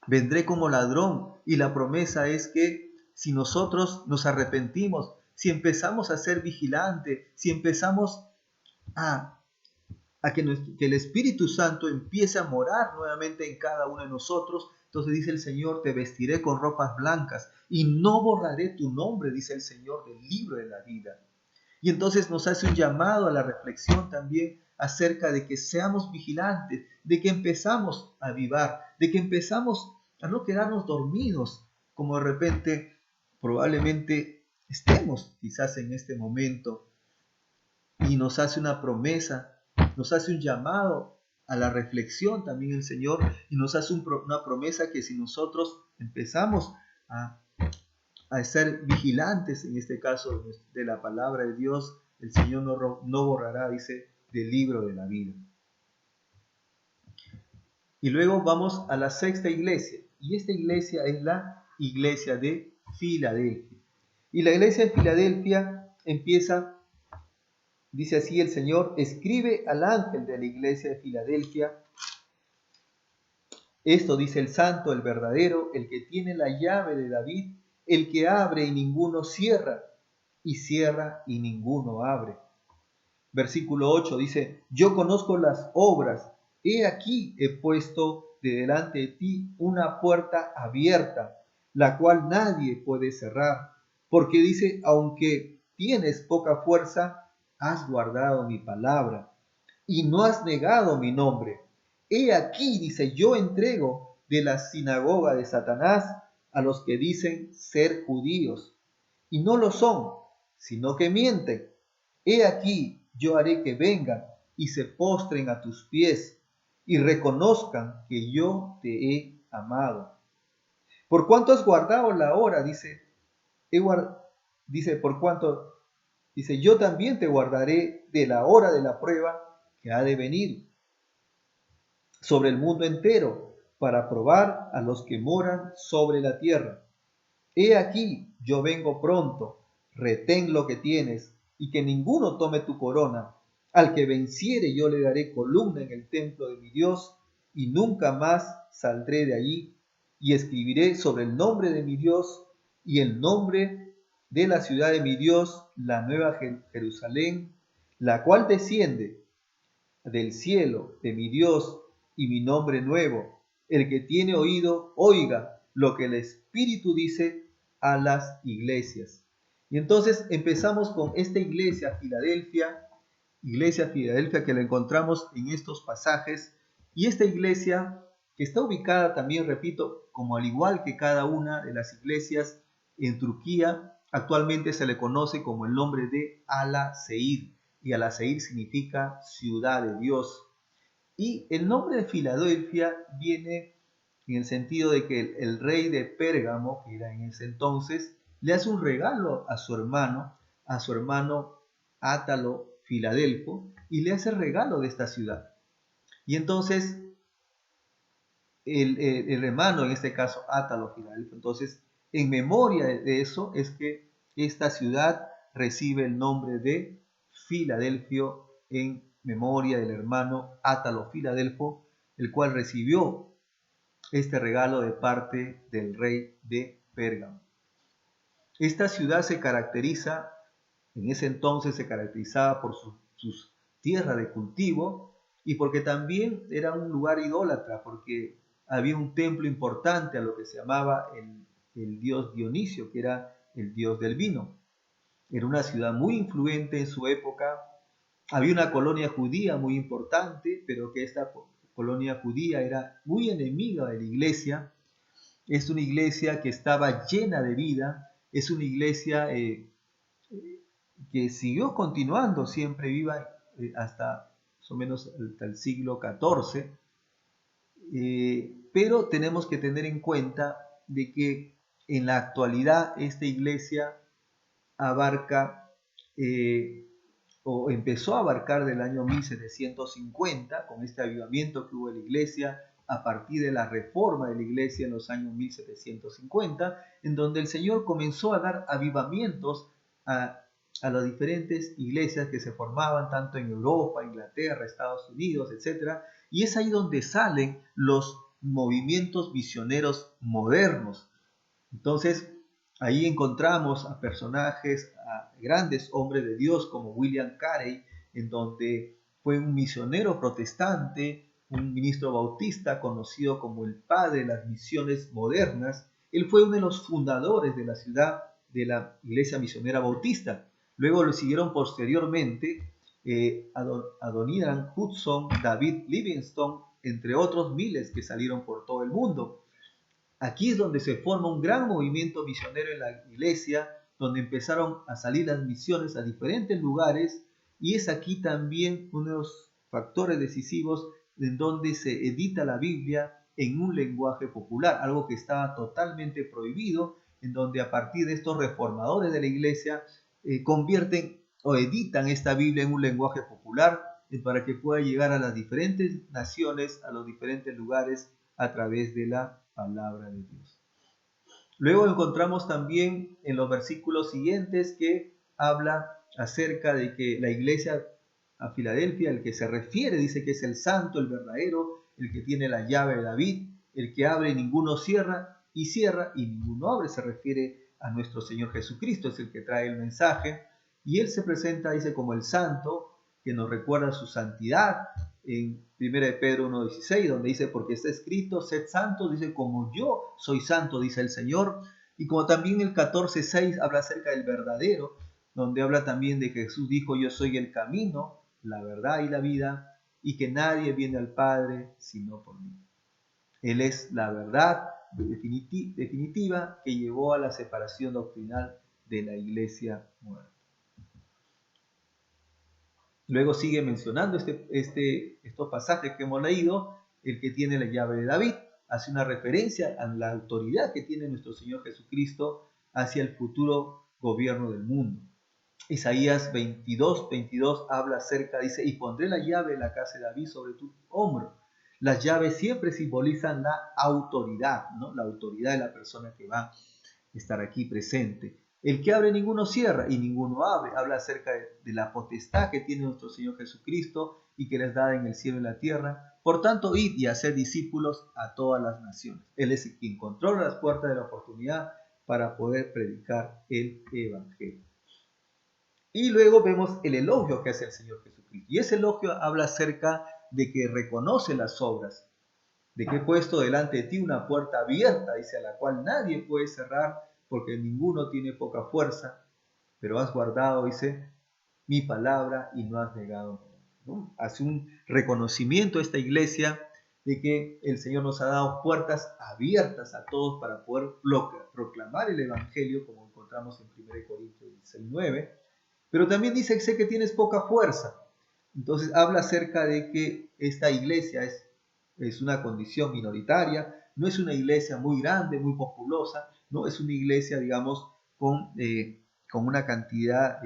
Vendré como ladrón. Y la promesa es que si nosotros nos arrepentimos, si empezamos a ser vigilantes, si empezamos a que el Espíritu Santo empiece a morar nuevamente en cada uno de nosotros, entonces dice el Señor, te vestiré con ropas blancas y no borraré tu nombre, dice el Señor, del libro de la vida. Y entonces nos hace un llamado a la reflexión también acerca de que seamos vigilantes, de que empezamos a avivar, de que empezamos a no quedarnos dormidos, como de repente probablemente estemos quizás en este momento. Y nos hace una promesa, nos hace un llamado a la reflexión también el Señor, y nos hace una promesa que si nosotros empezamos a ser vigilantes, en este caso de la palabra de Dios, el Señor no borrará, dice, del libro de la vida. Y luego vamos a la sexta iglesia, y esta iglesia es la iglesia de Filadelfia. Y la iglesia de Filadelfia empieza, dice así el Señor, escribe al ángel de la iglesia de Filadelfia. Esto dice el santo, el verdadero, el que tiene la llave de David, el que abre y ninguno cierra, y cierra y ninguno abre. Versículo 8 dice, yo conozco las obras, he aquí he puesto de delante de ti una puerta abierta, la cual nadie puede cerrar, porque dice, aunque tienes poca fuerza, has guardado mi palabra y no has negado mi nombre. He aquí, dice, yo entrego de la sinagoga de Satanás a los que dicen ser judíos y no lo son, sino que mienten. He aquí, yo haré que vengan y se postren a tus pies y reconozcan que yo te he amado. Por cuanto has guardado la hora, dice, dice, por cuanto, dice, yo también te guardaré de la hora de la prueba que ha de venir sobre el mundo entero para probar a los que moran sobre la tierra. He aquí, yo vengo pronto, retén lo que tienes, y que ninguno tome tu corona. Al que venciere yo le daré columna en el templo de mi Dios, y nunca más saldré de allí, y escribiré sobre el nombre de mi Dios y el nombre de la ciudad de mi Dios, la nueva Jerusalén, la cual desciende del cielo de mi Dios y mi nombre nuevo. El que tiene oído, oiga lo que el Espíritu dice a las iglesias. Y entonces empezamos con esta iglesia Filadelfia que la encontramos en estos pasajes, y esta iglesia que está ubicada también, repito, como al igual que cada una de las iglesias en Turquía, actualmente se le conoce como el nombre de Ala-Seir, y Ala-Seir significa ciudad de Dios. Y el nombre de Filadelfia viene en el sentido de que el rey de Pérgamo, que era en ese entonces, le hace un regalo a su hermano Átalo Filadelfo, y le hace regalo de esta ciudad. Y entonces el hermano, en este caso Átalo Filadelfo, entonces en memoria de eso es que esta ciudad recibe el nombre de Filadelfio, en memoria del hermano Átalo Filadelfo, el cual recibió este regalo de parte del rey de Pérgamo. Esta ciudad se caracteriza, en ese entonces se caracterizaba por sus tierras de cultivo, y porque también era un lugar idólatra, porque había un templo importante a lo que se llamaba el dios Dionisio, que era el dios del vino. Era una ciudad muy influyente en su época. Había una colonia judía muy importante, pero que esta colonia judía era muy enemiga de la iglesia. Es una iglesia que estaba llena de vida, es una iglesia que siguió continuando siempre viva hasta más o menos hasta el siglo XIV, pero tenemos que tener en cuenta de que en la actualidad esta iglesia abarca o empezó a abarcar del año 1750, con este avivamiento que hubo en la iglesia a partir de la reforma de la iglesia en los años 1750, en donde el Señor comenzó a dar avivamientos a las diferentes iglesias que se formaban tanto en Europa, Inglaterra, Estados Unidos, etc. Y es ahí donde salen los movimientos misioneros modernos. Entonces, ahí encontramos a personajes, a grandes hombres de Dios como William Carey, en donde fue un misionero protestante, un ministro bautista conocido como el padre de las misiones modernas. Él fue uno de los fundadores de la ciudad de la iglesia misionera bautista. Luego lo siguieron posteriormente Adoniram Hudson, David Livingstone, entre otros miles que salieron por todo el mundo. Aquí es donde se forma un gran movimiento misionero en la iglesia, donde empezaron a salir las misiones a diferentes lugares, y es aquí también uno de los factores decisivos en donde se edita la Biblia en un lenguaje popular, algo que estaba totalmente prohibido, en donde a partir de estos reformadores de la iglesia convierten o editan esta Biblia en un lenguaje popular para que pueda llegar a las diferentes naciones, a los diferentes lugares a través de la palabra de Dios. Luego encontramos también en los versículos siguientes que habla acerca de que la iglesia a Filadelfia, el que se refiere, dice que es el santo, el verdadero, el que tiene la llave de David, el que abre y ninguno cierra y ninguno abre. Se refiere a nuestro Señor Jesucristo, es el que trae el mensaje, y él se presenta, dice, como el santo, que nos recuerda su santidad, en 1 Pedro 1.16, donde dice, porque está escrito, sed santos, dice, como yo soy santo, dice el Señor. Y como también el 14.6 habla acerca del verdadero, donde habla también de que Jesús dijo: yo soy el camino, la verdad y la vida, y que nadie viene al Padre sino por mí. Él es la verdad definitiva que llevó a la separación doctrinal de la iglesia moderna. Luego sigue mencionando estos pasajes que hemos leído. El que tiene la llave de David hace una referencia a la autoridad que tiene nuestro Señor Jesucristo hacia el futuro gobierno del mundo. Isaías 22 habla acerca, dice: y pondré la llave de la casa de David sobre tu hombro. Las llaves siempre simbolizan la autoridad, ¿no? La autoridad de la persona que va a estar aquí presente. El que abre ninguno cierra y ninguno abre. Habla acerca de la potestad que tiene nuestro Señor Jesucristo y que les da en el cielo y la tierra. Por tanto, id y haced discípulos a todas las naciones. Él es quien controla las puertas de la oportunidad para poder predicar el Evangelio. Y luego vemos el elogio que hace el Señor Jesucristo. Y ese elogio habla acerca de que reconoce las obras, de que he puesto delante de ti una puerta abierta, dice, a la cual nadie puede cerrar, porque ninguno tiene poca fuerza, pero has guardado, dice, mi palabra y no has negado, ¿no? Hace un reconocimiento a esta iglesia de que el Señor nos ha dado puertas abiertas a todos para poder proclamar el Evangelio, como encontramos en 1 Corintios 16:9. Pero también dice: sé que tienes poca fuerza. Entonces habla acerca de que esta iglesia es una condición minoritaria, no es una iglesia muy grande, muy populosa, no es una iglesia, digamos, con una cantidad,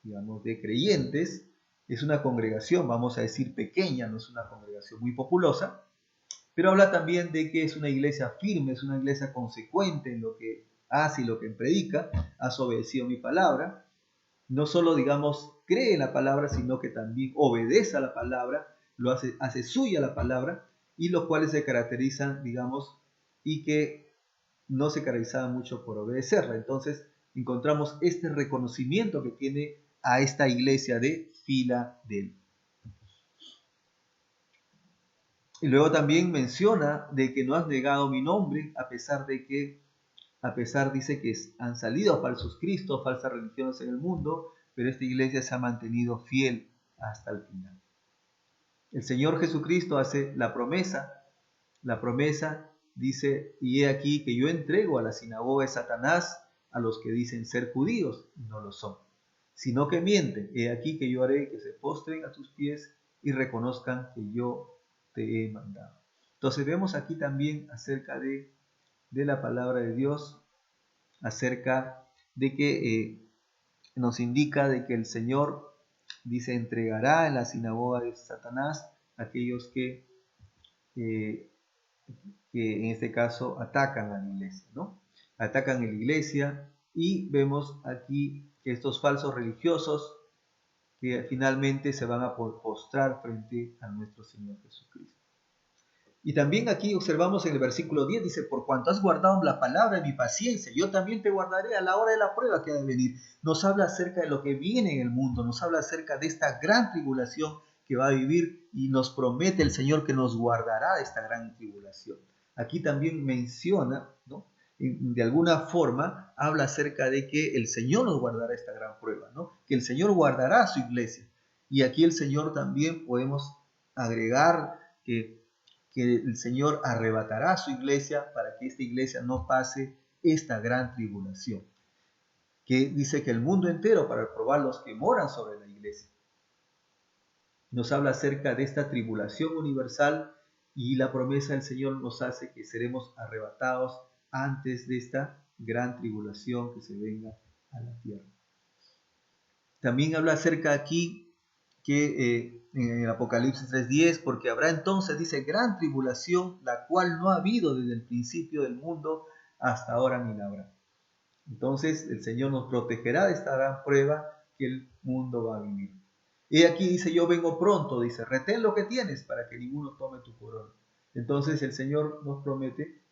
digamos, de creyentes. Es una congregación, vamos a decir, pequeña, no es una congregación muy populosa, pero habla también de que es una iglesia firme, es una iglesia consecuente en lo que hace y lo que predica. Has obedecido mi palabra. No solo, digamos, cree en la palabra, sino que también obedece a la palabra, hace suya la palabra, y los cuales se caracterizan, digamos, y que no se caracterizaban mucho por obedecerla. Entonces encontramos este reconocimiento que tiene a esta iglesia de Filadelfia. Y luego también menciona de que no has negado mi nombre, a pesar, dice que han salido falsos cristos, falsas religiones en el mundo, pero esta iglesia se ha mantenido fiel hasta el final. El Señor Jesucristo hace la promesa dice: y he aquí que yo entrego a la sinagoga de Satanás a los que dicen ser judíos y no lo son, sino que mienten. He aquí que yo haré que se postren a tus pies y reconozcan que yo te he mandado. Entonces vemos aquí también acerca de la palabra de Dios, acerca de que nos indica de que el Señor, dice, entregará en la sinagoga de Satanás a aquellos que en este caso atacan a la iglesia, ¿no? Atacan a la iglesia, y vemos aquí que estos falsos religiosos que finalmente se van a postrar frente a nuestro Señor Jesucristo. Y también aquí observamos en el versículo 10, dice: por cuanto has guardado la palabra de mi paciencia, yo también te guardaré a la hora de la prueba que ha de venir. Nos habla acerca de lo que viene en el mundo, nos habla acerca de esta gran tribulación que va a vivir, y nos promete el Señor que nos guardará de esta gran tribulación. Aquí también menciona, ¿no?, de alguna forma habla acerca de que el Señor nos guardará esta gran prueba, ¿no?, que el Señor guardará a su iglesia. Y aquí el Señor también podemos agregar que el Señor arrebatará a su iglesia para que esta iglesia no pase esta gran tribulación, que dice que el mundo entero, para probar los que moran sobre la iglesia. Nos habla acerca de esta tribulación universal, y la promesa del Señor nos hace que seremos arrebatados antes de esta gran tribulación que se venga a la tierra. También habla acerca aquí que en el Apocalipsis 3:10, porque habrá entonces, dice, gran tribulación, la cual no ha habido desde el principio del mundo hasta ahora ni la habrá. Entonces el Señor nos protegerá de esta gran prueba que el mundo va a vivir. Y aquí dice: yo vengo pronto, dice, retén lo que tienes para que ninguno tome tu corona. Entonces el Señor nos promete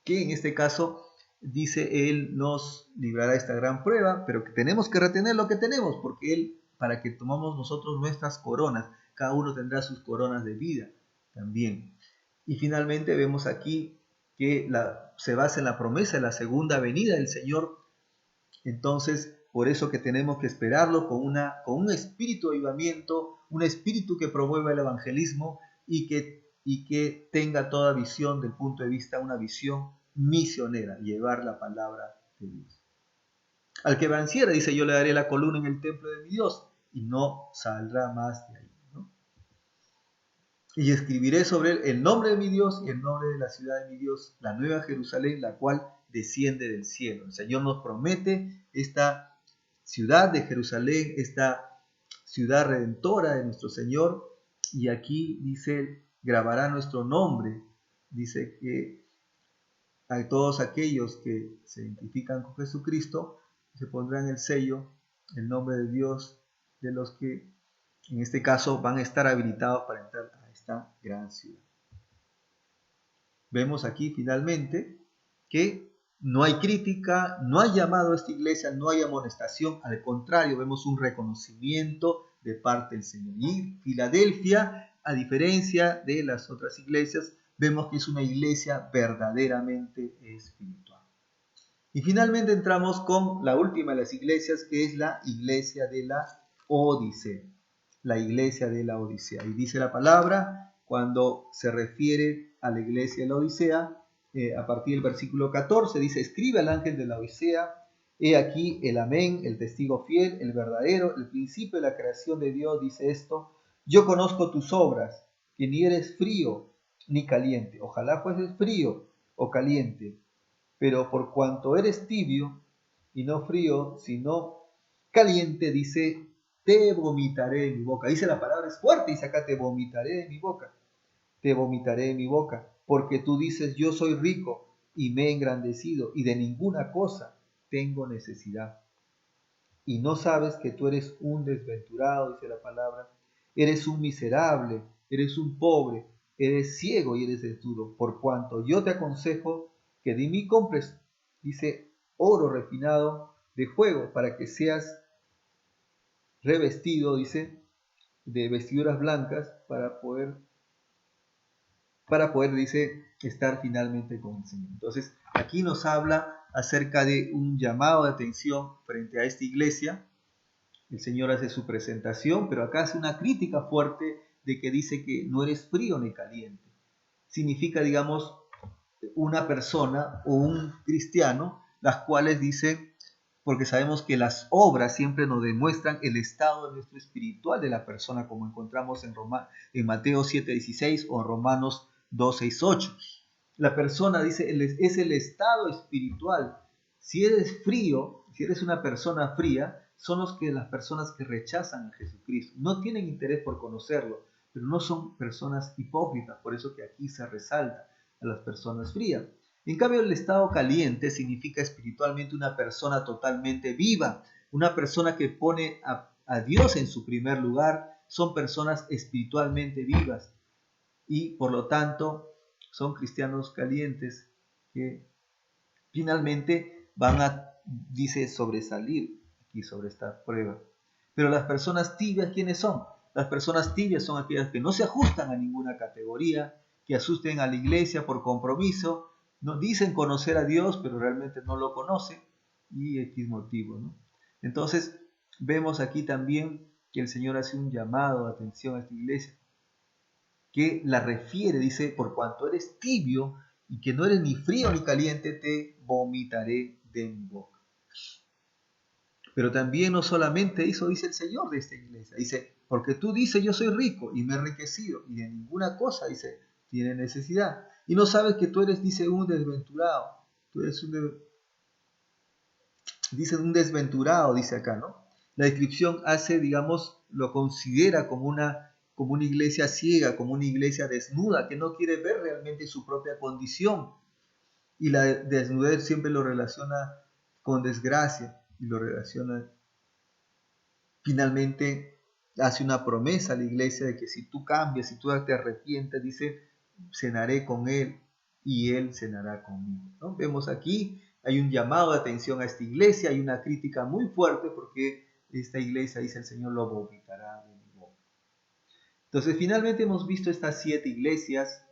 que en este caso, dice, Él nos librará de esta gran prueba, pero que tenemos que retener lo que tenemos, porque Él, para que tomamos nosotros nuestras coronas, cada uno tendrá sus coronas de vida también. Y finalmente vemos aquí que se basa en la promesa de la segunda venida del Señor. Entonces por eso que tenemos que esperarlo con un espíritu de avivamiento, un espíritu que promueva el evangelismo y que tenga toda visión del punto de vista, una visión misionera, llevar la palabra de Dios. Al que venciera, dice, yo le daré la columna en el templo de mi Dios y no saldrá más de ahí, ¿no? Y escribiré sobre él el nombre de mi Dios y el nombre de la ciudad de mi Dios, la nueva Jerusalén, la cual desciende del cielo. El Señor nos promete esta ciudad de Jerusalén, esta ciudad redentora de nuestro Señor, y aquí dice, grabará nuestro nombre. Dice que a todos aquellos que se identifican con Jesucristo, se pondrán el sello, el nombre de Dios, de los que en este caso van a estar habilitados para entrar a esta gran ciudad. Vemos aquí finalmente que no hay crítica, no hay llamado a esta iglesia, no hay amonestación, al contrario, vemos un reconocimiento de parte del Señor. Y Filadelfia, a diferencia de las otras iglesias, vemos que es una iglesia verdaderamente espiritual. Y finalmente entramos con la última de las iglesias, que es la iglesia de la Odisea. La iglesia de la Odisea. Y dice la palabra, cuando se refiere a la iglesia de la Odisea, a partir del versículo 14, dice, escribe al ángel de la Odisea, he aquí el amén, el testigo fiel, el verdadero, el principio de la creación de Dios, dice esto, yo conozco tus obras, que ni eres frío ni caliente. Ojalá fueses frío o caliente, pero por cuanto eres tibio y no frío, sino caliente, dice, te vomitaré de mi boca. Dice la palabra, es fuerte, dice acá, te vomitaré de mi boca. Te vomitaré de mi boca, porque tú dices, yo soy rico y me he engrandecido y de ninguna cosa tengo necesidad. Y no sabes que tú eres un desventurado, dice la palabra, eres un miserable, eres un pobre, eres ciego y eres desnudo, por cuanto yo te aconsejo que de mí compres, dice, oro refinado de fuego, para que seas revestido, dice, de vestiduras blancas, para poder, dice, estar finalmente con el Señor. Entonces, aquí nos habla acerca de un llamado de atención frente a esta iglesia. El Señor hace su presentación, pero acá hace una crítica fuerte de que dice que no eres frío ni caliente. Significa, digamos, una persona o un cristiano, las cuales dice, porque sabemos que las obras siempre nos demuestran el estado de nuestro espiritual de la persona, como encontramos en Mateo 7:16 o en Romanos 2:6-8. La persona, dice, es el estado espiritual. Si eres frío, si eres una persona fría, son las personas que rechazan a Jesucristo. No tienen interés por conocerlo, pero no son personas hipócritas, por eso que aquí se resalta a las personas frías. En cambio, el estado caliente significa espiritualmente una persona totalmente viva, una persona que pone a Dios en su primer lugar, son personas espiritualmente vivas y por lo tanto son cristianos calientes que finalmente van a, dice, sobresalir aquí sobre esta prueba. Pero las personas tibias, ¿quiénes son? Las personas tibias son aquellas que no se ajustan a ninguna categoría, que asusten a la iglesia por compromiso, no dicen conocer a Dios, pero realmente no lo conocen, y X motivo, ¿no? Entonces, vemos aquí también que el Señor hace un llamado de atención a esta iglesia, que la refiere, dice, por cuanto eres tibio y que no eres ni frío ni caliente, te vomitaré de mi boca. Pero también no solamente eso dice el Señor de esta iglesia, dice, porque tú dices, yo soy rico y me he enriquecido y de ninguna cosa, dice, tiene necesidad. Y no sabes que tú eres, dice, un desventurado. Tú eres dice un desventurado, dice acá, ¿no? La descripción hace, digamos, lo considera como una iglesia ciega, como una iglesia desnuda, que no quiere ver realmente su propia condición. Y la desnudez siempre lo relaciona con desgracia y lo relaciona. Finalmente hace una promesa a la iglesia de que si tú cambias, si tú te arrepientes, dice, cenaré con él y él cenará conmigo, ¿no? Vemos aquí, hay un llamado de atención a esta iglesia, hay una crítica muy fuerte porque esta iglesia, dice el Señor, lo vomitará de mi boca. Entonces, finalmente hemos visto estas 7 iglesias,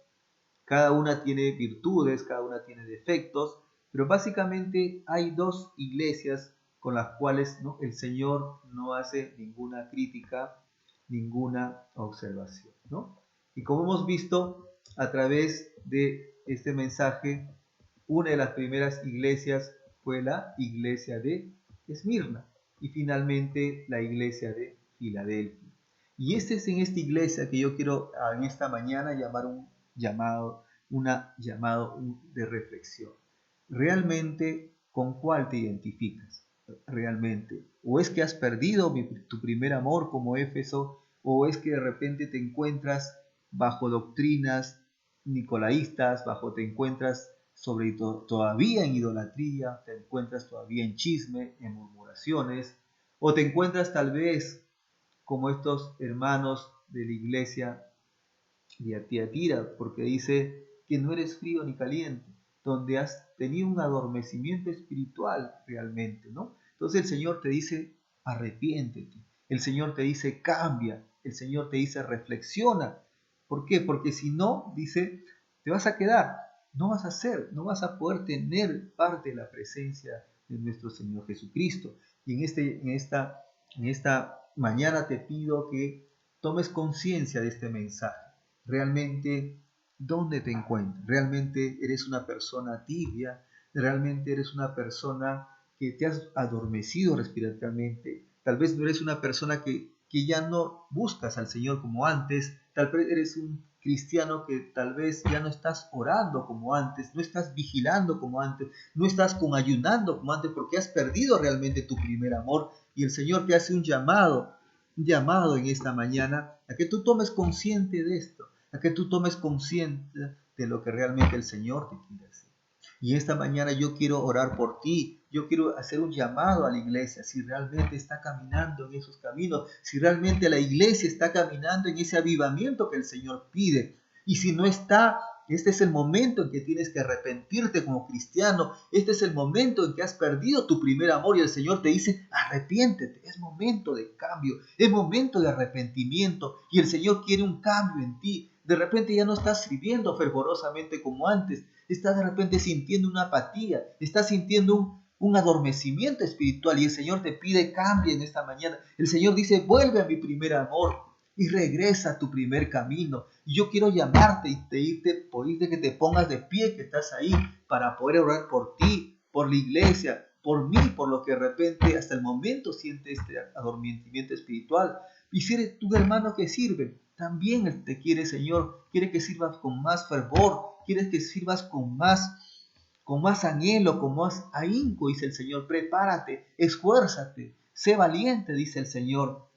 cada una tiene virtudes, cada una tiene defectos, pero básicamente hay 2 iglesias con las cuales, ¿no?, el Señor no hace ninguna crítica, ninguna observación, ¿no? Y como hemos visto a través de este mensaje, una de las primeras iglesias fue la iglesia de Esmirna y finalmente la iglesia de Filadelfia. Y este es en esta iglesia que yo quiero en esta mañana llamar un llamado de reflexión. ¿Realmente con cuál te identificas? ¿Realmente? ¿O es que has perdido tu primer amor como Éfeso? ¿O es que de repente te encuentras bajo doctrinas nicolaístas, te encuentras todavía en idolatría, te encuentras todavía en chisme, en murmuraciones, o te encuentras tal vez como estos hermanos de la iglesia de Tiatira, porque dice que no eres frío ni caliente, donde has tenido un adormecimiento espiritual realmente, ¿no? Entonces el Señor te dice, arrepiéntete, el Señor te dice, cambia, el Señor te dice, reflexiona. ¿Por qué? Porque si no, dice, te vas a quedar, no vas a poder tener parte de la presencia de nuestro Señor Jesucristo. Y en esta mañana te pido que tomes conciencia de este mensaje. Realmente, ¿dónde te encuentras? ¿Realmente eres una persona tibia? ¿Realmente eres una persona que te has adormecido respiratoriamente? Tal vez no eres una persona que ya no buscas al Señor como antes. Tal vez eres un cristiano que tal vez ya no estás orando como antes, no estás vigilando como antes, no estás ayunando como antes, porque has perdido realmente tu primer amor. Y el Señor te hace un llamado en esta mañana a que tú tomes consciente de esto, a que tú tomes consciente de lo que realmente el Señor te quiere hacer. Y esta mañana yo quiero orar por ti, yo quiero hacer un llamado a la iglesia, si realmente está caminando en esos caminos, si realmente la iglesia está caminando en ese avivamiento que el Señor pide. Y si no está, este es el momento en que tienes que arrepentirte como cristiano. Este es el momento en que has perdido tu primer amor y el Señor te dice, arrepiéntete. Es momento de cambio, es momento de arrepentimiento y el Señor quiere un cambio en ti. De repente ya no estás sirviendo fervorosamente como antes. Estás de repente sintiendo una apatía, estás sintiendo un adormecimiento espiritual y el Señor te pide cambio en esta mañana. El Señor dice, vuelve a mi primer amor y regresa a tu primer camino. Y yo quiero llamarte y pedirte que te pongas de pie, que estás ahí, para poder orar por ti, por la iglesia, por mí, por lo que de repente hasta el momento siente este adormecimiento espiritual. Y si eres tu hermano que sirve, también Él te quiere, Señor, quiere que sirvas con más fervor, quiere que sirvas con más anhelo, con más ahínco, dice el Señor. Prepárate, esfuérzate, sé valiente, dice el Señor.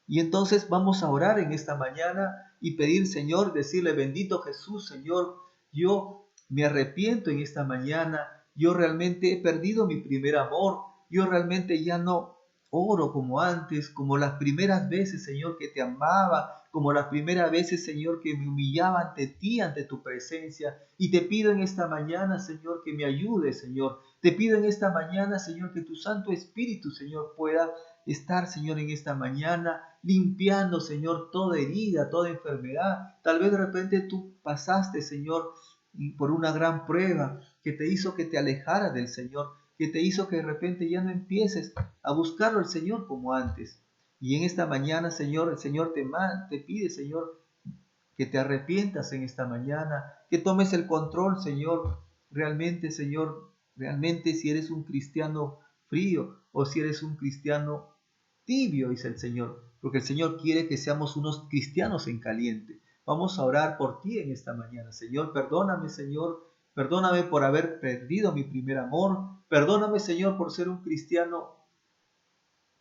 Y entonces vamos a orar en esta mañana y pedir, Señor, decirle, bendito Jesús, Señor, yo me arrepiento en esta mañana, yo realmente he perdido mi primer amor, yo realmente ya no oro como antes, como las primeras veces, Señor, que te amaba, como las primeras veces, Señor, que me humillaba ante ti, ante tu presencia. Y te pido en esta mañana, Señor, que me ayudes, Señor. Te pido en esta mañana, Señor, que tu Santo Espíritu, Señor, pueda estar, Señor, en esta mañana, limpiando, Señor, toda herida, toda enfermedad. Tal vez de repente tú pasaste, Señor, por una gran prueba que te hizo que te alejaras del Señor, que te hizo que de repente ya no empieces a buscarlo al Señor como antes. Y en esta mañana, Señor, el Señor te pide, Señor, que te arrepientas en esta mañana, que tomes el control, Señor, realmente si eres un cristiano frío o si eres un cristiano tibio, dice el Señor, porque el Señor quiere que seamos unos cristianos en caliente. Vamos a orar por ti en esta mañana. Señor, perdóname por haber perdido mi primer amor, perdóname, Señor, por ser un cristiano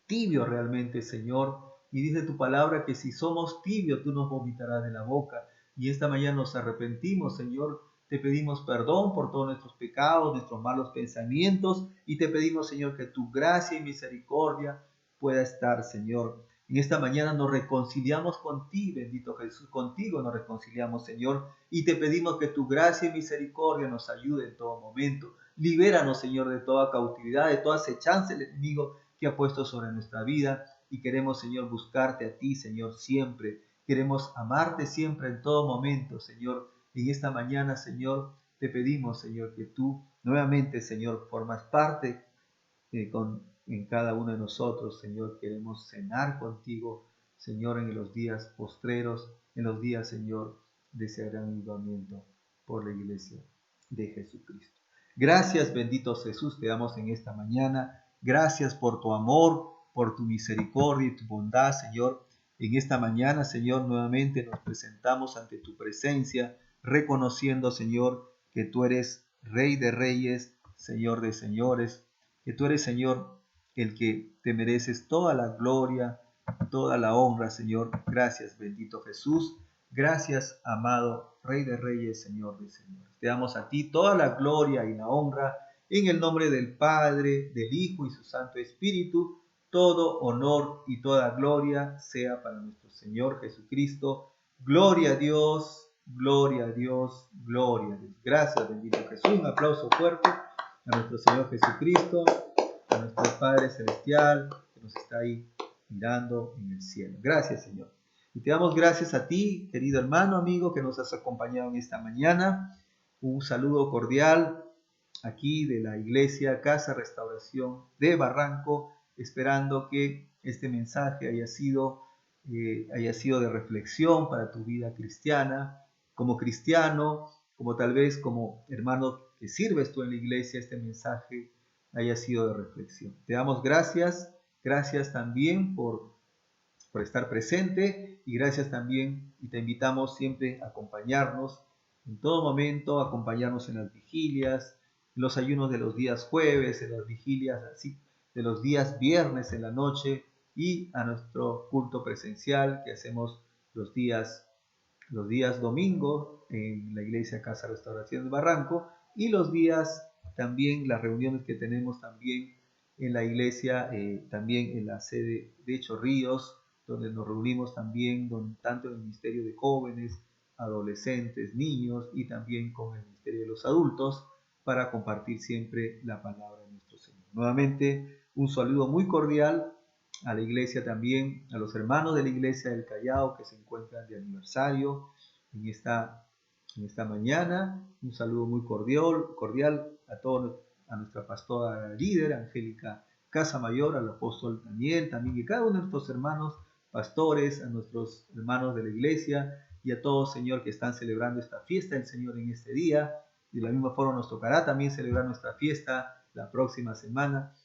tibio realmente, Señor. Y dice tu palabra que si somos tibios, tú nos vomitarás de la boca. Y esta mañana nos arrepentimos, Señor. Te pedimos perdón por todos nuestros pecados, nuestros malos pensamientos. Y te pedimos, Señor, que tu gracia y misericordia pueda estar, Señor. En esta mañana nos reconciliamos contigo, bendito Jesús. Contigo nos reconciliamos, Señor. Y te pedimos que tu gracia y misericordia nos ayude en todo momento. Libéranos, Señor, de toda cautividad, de toda acechanza del enemigo que ha puesto sobre nuestra vida y queremos, Señor, buscarte a ti, Señor, siempre. Queremos amarte siempre en todo momento, Señor. En esta mañana, Señor, te pedimos, Señor, que tú nuevamente, Señor, formas parte en cada uno de nosotros, Señor. Queremos cenar contigo, Señor, en los días postreros, en los días, Señor, de ese gran avivamiento por la iglesia de Jesucristo. Gracias, bendito Jesús, te damos en esta mañana. Gracias por tu amor, por tu misericordia y tu bondad, Señor. En esta mañana, Señor, nuevamente nos presentamos ante tu presencia, reconociendo, Señor, que tú eres Rey de Reyes, Señor de Señores, que tú eres, Señor, el que te mereces toda la gloria, toda la honra, Señor. Gracias, bendito Jesús. Gracias, amado Rey de Reyes, Señor de Señores. Te damos a ti toda la gloria y la honra en el nombre del Padre, del Hijo y su Santo Espíritu. Todo honor y toda gloria sea para nuestro Señor Jesucristo. Gloria a Dios, gloria a Dios, gloria a Dios. Gracias, bendito Jesús. Un aplauso fuerte a nuestro Señor Jesucristo, a nuestro Padre Celestial, que nos está ahí mirando en el cielo. Gracias, Señor. Y te damos gracias a ti, querido hermano, amigo, que nos has acompañado en esta mañana. Un saludo cordial aquí de la Iglesia Casa Restauración de Barranco, esperando que este mensaje haya sido de reflexión para tu vida cristiana. Como cristiano, como tal vez como hermano que sirves tú en la iglesia, este mensaje haya sido de reflexión. Te damos gracias también por estar presente, y gracias también, y te invitamos siempre a acompañarnos en todo momento, a acompañarnos en las vigilias, en los ayunos de los días jueves, en las vigilias así, de los días viernes en la noche, y a nuestro culto presencial que hacemos los días domingo en la Iglesia Casa Restauración de Barranco, y los días también, las reuniones que tenemos también en la iglesia, también en la sede de Chorrillos, donde nos reunimos también tanto en el Ministerio de Jóvenes, Adolescentes, Niños, y también con el Ministerio de los Adultos, para compartir siempre la palabra de nuestro Señor. Nuevamente, un saludo muy cordial a la iglesia también, a los hermanos de la iglesia del Callao que se encuentran de aniversario en esta mañana. Un saludo muy cordial a nuestra pastora líder, Angélica Casamayor, al apóstol Daniel, también y cada uno de nuestros hermanos pastores, a nuestros hermanos de la iglesia y a todos, Señor, que están celebrando esta fiesta del Señor en este día. De la misma forma nos tocará también celebrar nuestra fiesta la próxima semana.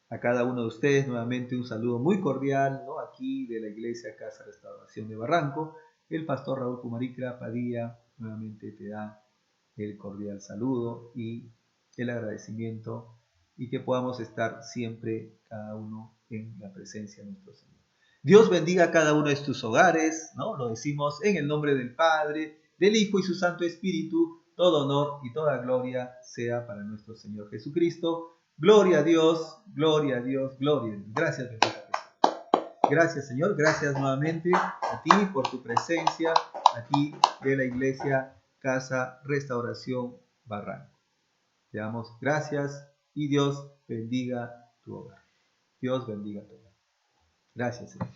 A cada uno de ustedes nuevamente un saludo muy cordial, ¿no? Aquí de la Iglesia Casa Restauración de Barranco. El pastor Raúl Pumaricra Padilla nuevamente te da el cordial saludo y el agradecimiento, y que podamos estar siempre cada uno en la presencia de nuestro Señor. Dios bendiga a cada uno de tus hogares, ¿no? Lo decimos en el nombre del Padre, del Hijo y su Santo Espíritu. Todo honor y toda gloria sea para nuestro Señor Jesucristo. Gloria a Dios, gloria a Dios, gloria a Dios. Gracias, bendito Jesús. Gracias, Señor. Gracias nuevamente a ti por tu presencia, a ti de la Iglesia Casa Restauración Barranco. Te damos gracias y Dios bendiga tu hogar. Dios bendiga tu hogar. Gracias, Señor.